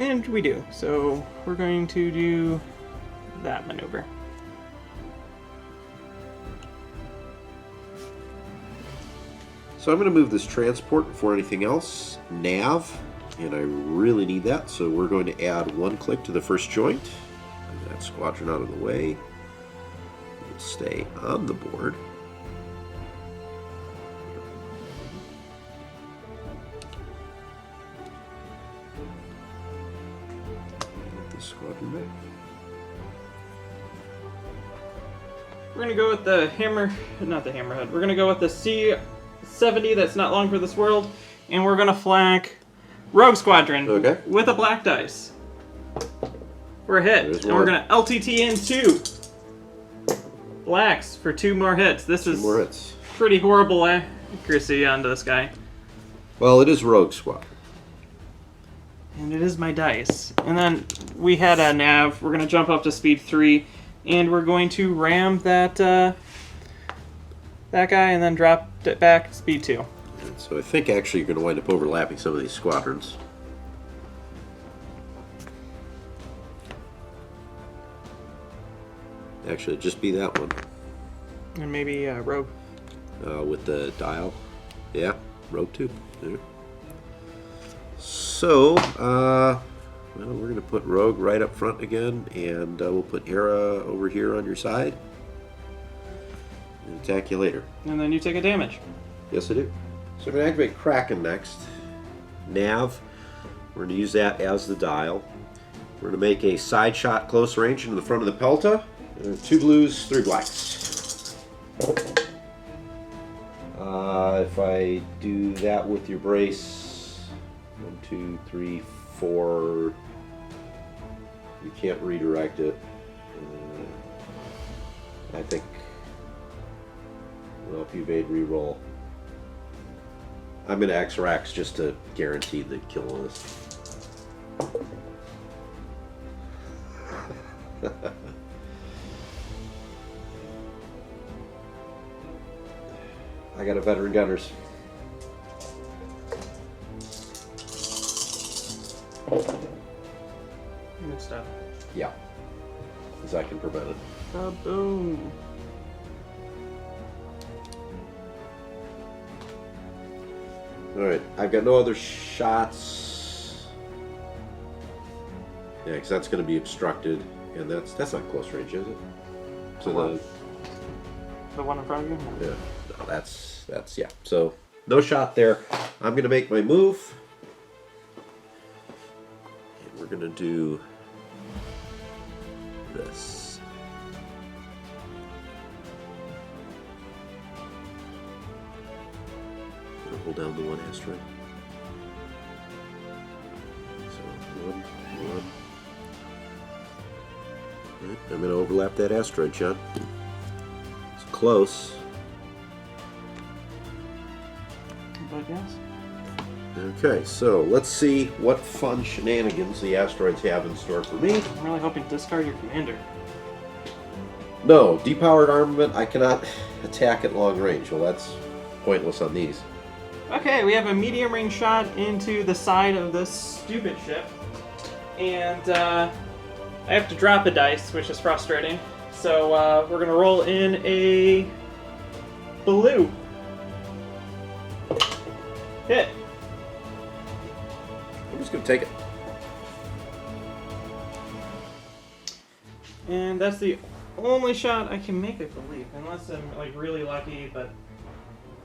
And we do. So we're going to do that maneuver. So I'm going to move this transport before anything else. Nav. And I really need that. So we're going to add 1 click to the first joint. Move that squadron out of the way. We'll stay on the board. Squadron back. We're gonna go with the not the hammerhead. We're gonna go with the C-70 that's not long for this world, and we're gonna flank Rogue Squadron with a black dice for a hit, and we're gonna LTT in 2 blacks for 2 more hits. This is 2 more hits. Pretty horrible accuracy onto this guy. Well, it is Rogue Squadron. And it is my dice. And then we had a nav. We're going to jump up to speed 3. And we're going to ram that that guy and then drop it back to speed 2. And so I think actually you're going to wind up overlapping some of these squadrons. Actually, just be that one. And maybe rogue. With the dial. Yeah, rogue 2. There. So, well, we're going to put rogue right up front again, and we'll put Hera over here on your side. And attack you later. And then you take a damage. Yes, I do. So I'm going to activate Cracken next. Nav. We're going to use that as the dial. We're going to make a side shot close range into the front of the Pelta. 2 blues, 3 blacks. If I do that with your brace, 1, 2, 3, 4. You can't redirect it. I think. Well, if you evade reroll, I'm going to X-Rax just to guarantee the kill on this. I got a veteran gunners. Good stuff. Yeah. Because I can prevent it. Boom. Alright, I've got no other shots. Yeah, because that's going to be obstructed. And that's not close range, is it? So the one in front of you? Yeah. No, that's yeah. So no shot there. I'm going to make my move. And we're going to do this. Hold down the 1 asteroid. So 1. Right, I'm going to overlap that asteroid, John. It's close. But yes. Okay, so let's see what fun shenanigans the asteroids have in store for me. I'm really hoping to discard your commander. No, depowered armament, I cannot attack at long range. Well, that's pointless on these. Okay, we have a medium range shot into the side of this stupid ship. And I have to drop a dice, which is frustrating. So we're going to roll in a blue. Hit. I'm just going to take it. And that's the only shot I can make, I believe. Unless I'm like really lucky, but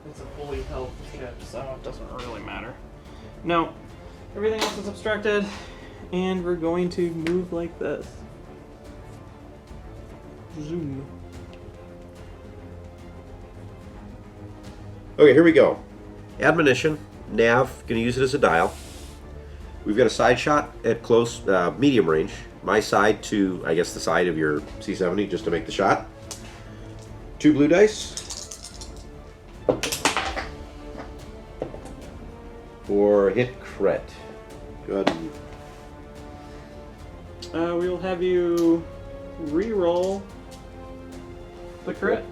it's a fully held ship, so it doesn't really matter. No, everything else is obstructed, and we're going to move like this. Zoom. Okay, here we go. Admonition, nav, going to use it as a dial. We've got a side shot at close, medium range. My side to, I guess, the side of your C-70 just to make the shot. 2 blue dice. For hit crit. Go ahead and... We'll have you re-roll the crit.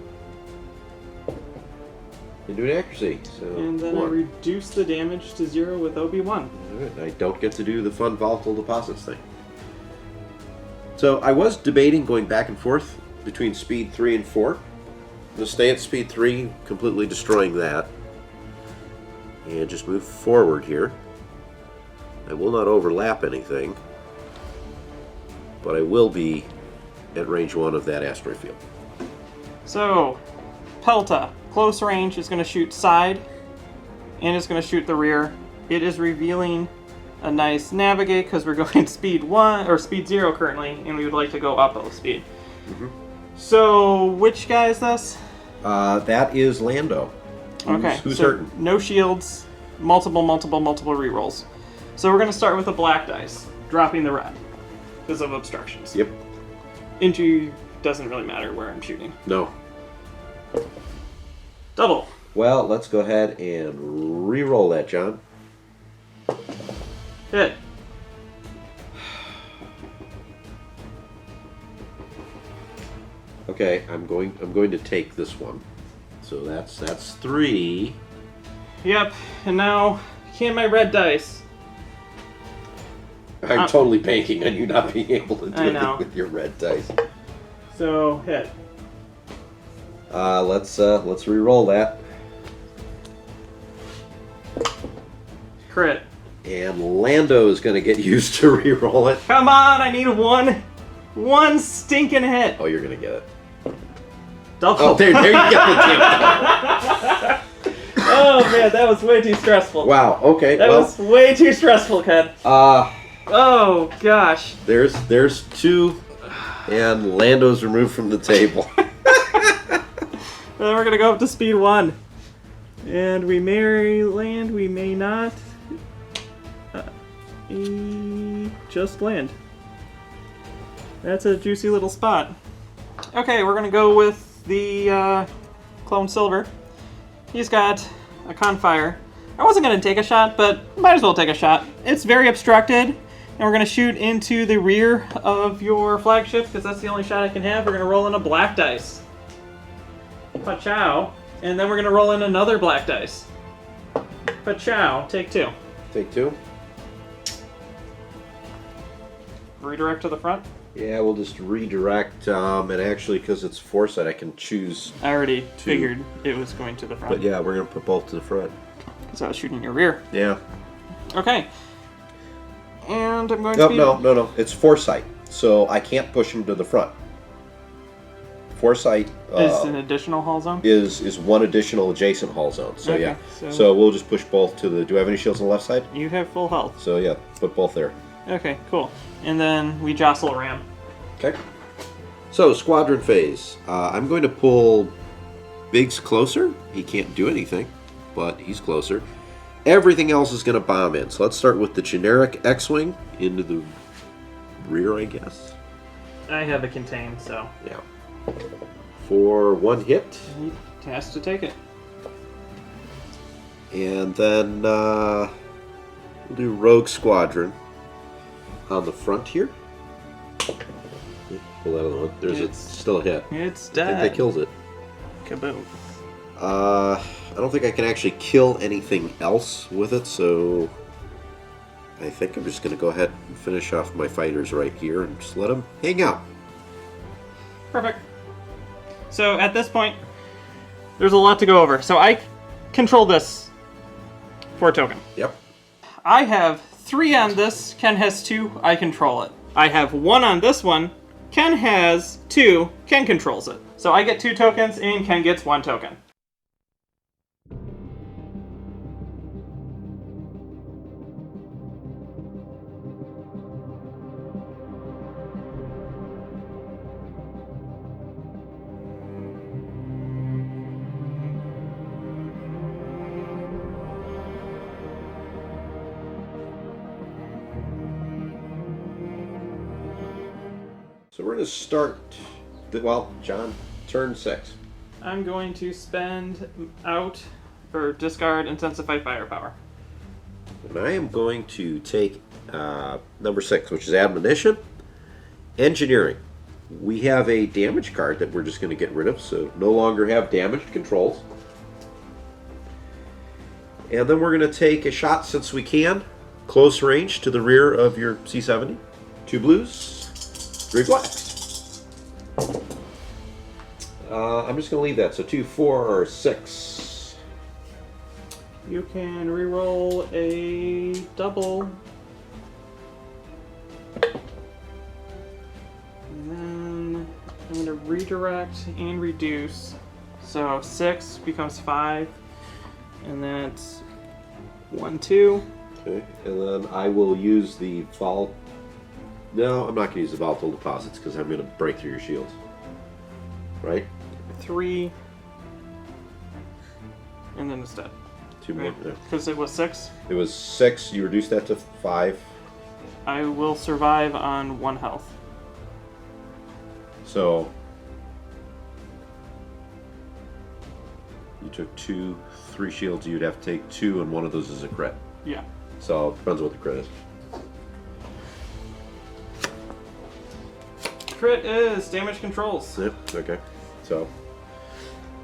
Into an accuracy. So And then 1. I reduce the damage to 0 with Obi-Wan. Alright, I don't get to do the fun volatile deposits thing. So I was debating going back and forth between speed 3 and 4. I'm going to stay at speed 3, completely destroying that. And just move forward here. I will not overlap anything, but I will be at range 1 of that asteroid field. So, Pelta, close range, is going to shoot side, and it's going to shoot the rear. It is revealing a nice navigate because we're going speed 1 or speed 0 currently, and we would like to go up a speed. Mm-hmm. So, which guy is this? That is Lando. Who's so hurting? No shields, multiple rerolls. So we're going to start with a black dice, dropping the red because of obstructions. Yep. Into doesn't really matter where I'm shooting. No. Double. Well, let's go ahead and re-roll that, John. Hit. Okay, I'm going to take this one. So that's 3. Yep. And now, can my red dice? I'm totally banking on you not being able to do I know. it with your red dice. So hit. Let's re-roll that. Crit. And Lando's gonna get used to re-roll it. Come on, I need one stinking hit. Oh, you're gonna get it. Double. Oh, there you go. Oh man, that was way too stressful. Wow. Okay. That was way too stressful, Ken. Oh gosh. There's 2, and Lando's removed from the table. Then we're gonna go up to speed 1, and we may land, we may not. Just land. That's a juicy little spot. Okay, we're gonna go with the Clone Silver. He's got a Confire. I wasn't gonna take a shot, but might as well take a shot. It's very obstructed, and we're gonna shoot into the rear of your flagship because that's the only shot I can have. We're gonna roll in a black dice. Pachow. And then we're gonna roll in another black dice. Pachow. Take 2. Take 2. Redirect to the front. Yeah, we'll just redirect, and actually, because it's foresight, I can choose. I already figured it was going to the front. But yeah, we're going to put both to the front. Because I was shooting your rear. Yeah. Okay. And I'm going to No. It's foresight, so I can't push him to the front. Foresight is an additional hull zone? Is one additional adjacent hull zone. So okay, yeah. So we'll just push both to the... Do I have any shields on the left side? You have full health. So yeah, put both there. Okay, cool. And then we jostle a ram. Okay. So, squadron phase. I'm going to pull Biggs closer. He can't do anything, but he's closer. Everything else is going to bomb in. So let's start with the generic X-Wing into the rear, I guess. I have a contain, so... Yeah. For 1 hit. He has to take it. And then we'll do Rogue Squadron on the front here. Pull that other one. It's still a hit. It's I dead. think that kills it. Kaboom. I don't think I can actually kill anything else with it, so I think I'm just going to go ahead and finish off my fighters right here and just let them hang out. Perfect. So at this point, there's a lot to go over. So I control this for a token. Yep. I have 3 on this. Ken has 2. I control it. I have 1 on this one. Ken has 2. Ken controls it. So I get 2 tokens, and Ken gets 1 token. So we're going to start, John, turn 6. I'm going to spend out or discard Intensify Firepower. And I am going to take number 6, which is Admonition. Engineering. We have a damage card that we're just going to get rid of, so no longer have damaged controls. And then we're going to take a shot, since we can, close range to the rear of your C-70. 2 blues. 3 blacks. I'm just going to leave that. So 2, 4, 6. You can reroll a double. And then I'm going to redirect and reduce. So 6 becomes 5. And that's 1, 2. Okay, and then I will use the fall. No, I'm not going to use the volatile deposits because I'm going to break through your shields. Right? 3. And then it's dead. 2 more. Because it was 6. It was 6. You reduced that to 5. I will survive on 1 health. So you took 2, 3 shields. You'd have to take 2, and one of those is a crit. Yeah. So it depends what the crit is. Crit is damage controls. Yep, okay. So,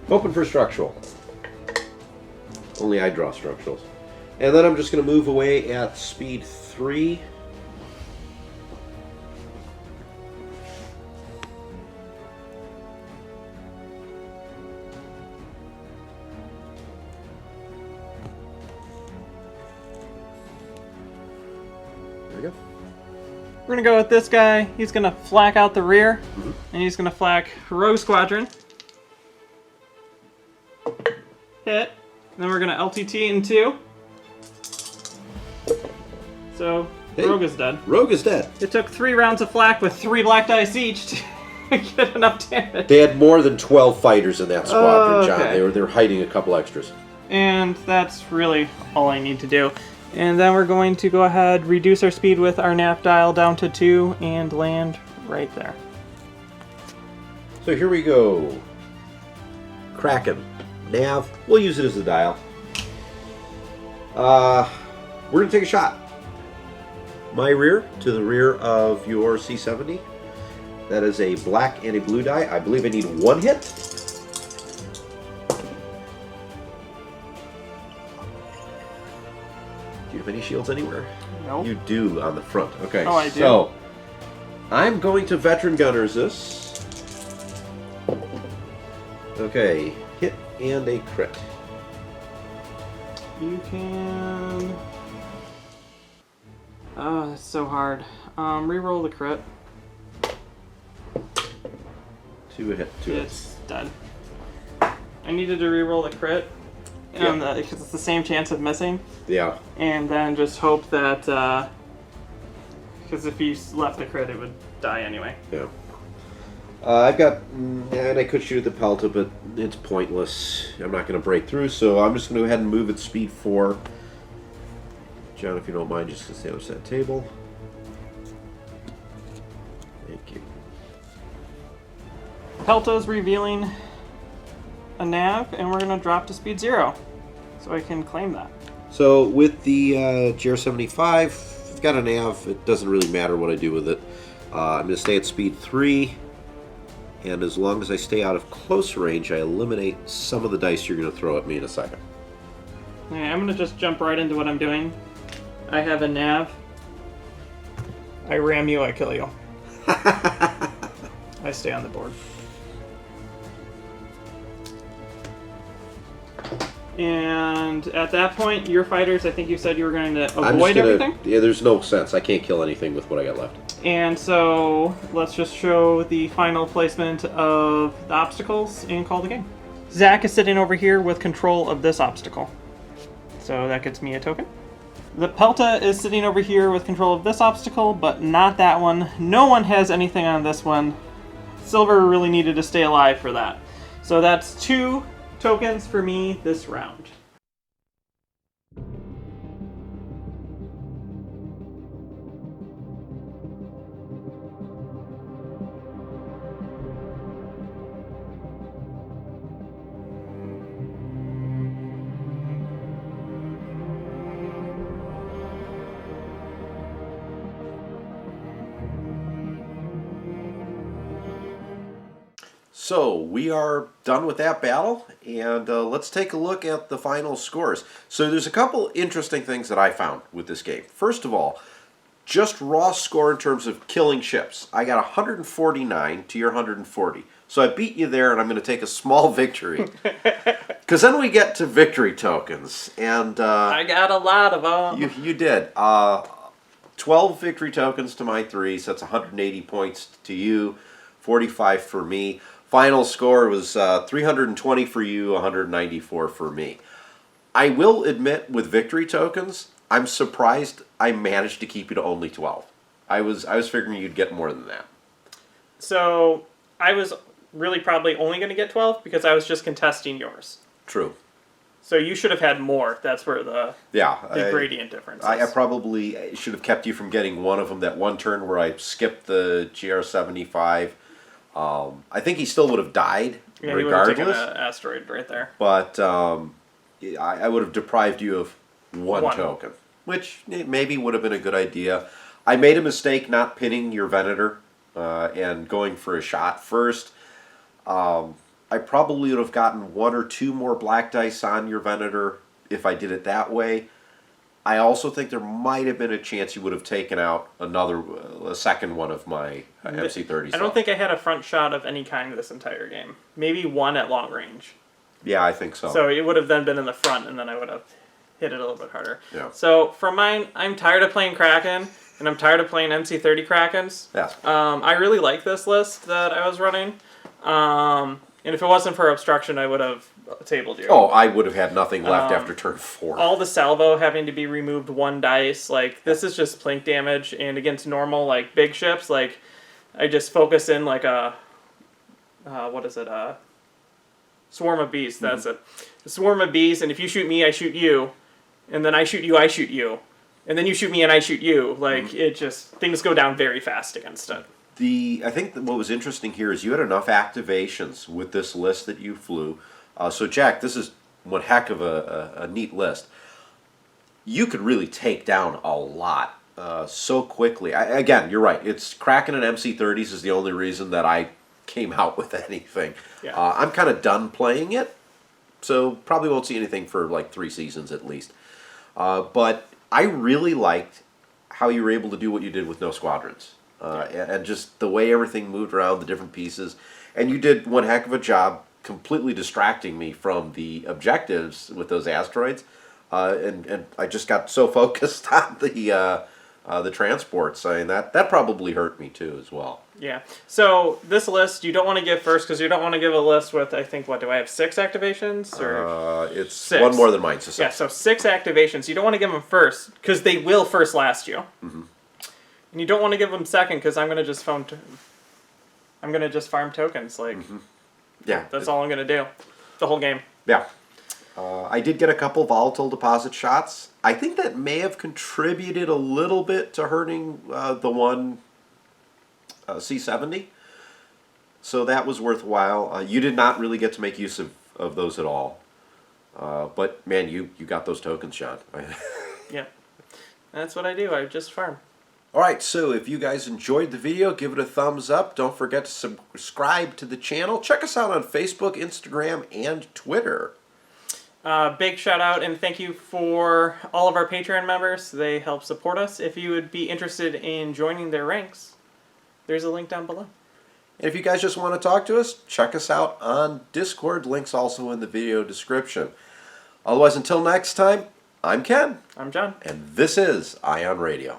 open for structural. Only I draw structurals. And then I'm just going to move away at speed 3. We're gonna go with this guy. He's gonna flak out the rear, and he's gonna flak Rogue Squadron. Hit. And then we're gonna LTT in 2. So Hey, Rogue is dead. Rogue is dead. It took 3 rounds of flak with 3 black dice each to get enough damage. They had more than 12 fighters in that squadron, John. Okay. They were hiding a couple extras. And that's really all I need to do. And then we're going to go ahead, reduce our speed with our nav dial down to 2, and land right there. So here we go. Cracken. Nav. We'll use it as a dial. We're going to take a shot. My rear to the rear of your C-70. That is a black and a blue die. I believe I need 1 hit. Do you have any shields anywhere? Nope. You do on the front. Okay. Oh, I do. So, I'm going to veteran gunners this. Okay. Hit and a crit. You can... Oh, that's so hard. Reroll the crit. 2 a hit. 2 hits. It's dead. I needed to reroll the crit. Because it's the same chance of missing. Yeah. And then just hope that... Because if you left the crit, it would die anyway. Yeah. I've got... And I could shoot the Pelta, but it's pointless. I'm not going to break through, so I'm just going to go ahead and move at speed 4. John, if you don't mind, just to stay on that table. Thank you. Pelto's revealing a nav, and we're going to drop to speed 0. So I can claim that. So with the GR75, I've got a nav. It doesn't really matter what I do with it. I'm going to stay at speed 3. And as long as I stay out of close range, I eliminate some of the dice you're going to throw at me in a second. Okay, I'm going to just jump right into what I'm doing. I have a nav. I ram you, I kill you. I stay on the board. And at that point, your fighters, I think you said you were going to avoid everything? Yeah, there's no sense. I can't kill anything with what I got left. And so, let's just show the final placement of the obstacles and call the game. Zach is sitting over here with control of this obstacle. So that gets me a token. The Pelta is sitting over here with control of this obstacle, but not that one. No one has anything on this one. Silver really needed to stay alive for that. So that's 2 tokens for me this round. So we are done with that battle, and let's take a look at the final scores. So there's a couple interesting things that I found with this game. First of all, just raw score in terms of killing ships. I got 149 to your 140. So I beat you there, and I'm going to take a small victory. Because then we get to victory tokens. And I got a lot of them. You did. 12 victory tokens to my 3, so that's 180 points to you, 45 for me. Final score was 320 for you, 194 for me. I will admit, with victory tokens, I'm surprised I managed to keep you to only 12. I was figuring you'd get more than that. So I was really probably only going to get 12 because I was just contesting yours. True. So you should have had more. That's where the gradient difference is. I probably should have kept you from getting one of them that one turn where I skipped the GR75. I think he still would have died regardless. He would have taken an asteroid right there. But I would have deprived you of one token, which maybe would have been a good idea. I made a mistake not pinning your Venator and going for a shot first. I probably would have gotten 1 or 2 more black dice on your Venator if I did it that way. I also think there might have been a chance you would have taken out a second one of my MC-30s. I don't think I had a front shot of any kind this entire game. Maybe one at long range. Yeah, I think so. So it would have then been in the front, and then I would have hit it a little bit harder. Yeah. So for mine, I'm tired of playing Cracken. and I'm tired of playing MC30 Krakens. Yeah. I really like this list that I was running. And if it wasn't for obstruction, I would have tabled you. Oh, I would have had nothing left after turn 4. All the salvo having to be removed 1 dice, like, this is just plink damage, and against normal, like, big ships, like, I just focus in, like, a, what is it, swarm of bees, that's it. A swarm of bees, and if you shoot me, I shoot you, and then I shoot you, and then you shoot me and I shoot you, like, it just, things go down very fast against it. I think that what was interesting here is you had enough activations with this list that you flew. So Jack, this is one heck of a neat list. You could really take down a lot so quickly. Again, you're right. It's Cracken and MC30s is the only reason that I came out with anything. Yeah. I'm kind of done playing it, so probably won't see anything for like 3 seasons at least. But I really liked how you were able to do what you did with no squadrons. And just the way everything moved around, the different pieces. And you did one heck of a job completely distracting me from the objectives with those asteroids. And I just got so focused on the transports. I mean, that probably hurt me too as well. Yeah. So this list you don't want to give first because you don't want to give a list with, I think, what do I have, 6 activations? Or it's 6. One more than mine. So 6. Yeah, so 6 activations. You don't want to give them first because they will first last you. Mm-hmm. And you don't want to give them second because I'm gonna just farm tokens. Like, yeah, that's all I'm gonna do, the whole game. Yeah, I did get a couple volatile deposit shots. I think that may have contributed a little bit to hurting the one C70. So that was worthwhile. You did not really get to make use of those at all. But man, you got those tokens, Sean. Yeah, that's what I do. I just farm. Alright, so if you guys enjoyed the video, give it a thumbs up. Don't forget to subscribe to the channel. Check us out on Facebook, Instagram, and Twitter. Big shout out and thank you for all of our Patreon members. They help support us. If you would be interested in joining their ranks, there's a link down below. And if you guys just want to talk to us, check us out on Discord. Links also in the video description. Otherwise, until next time, I'm Ken. I'm John. And this is Ion Radio.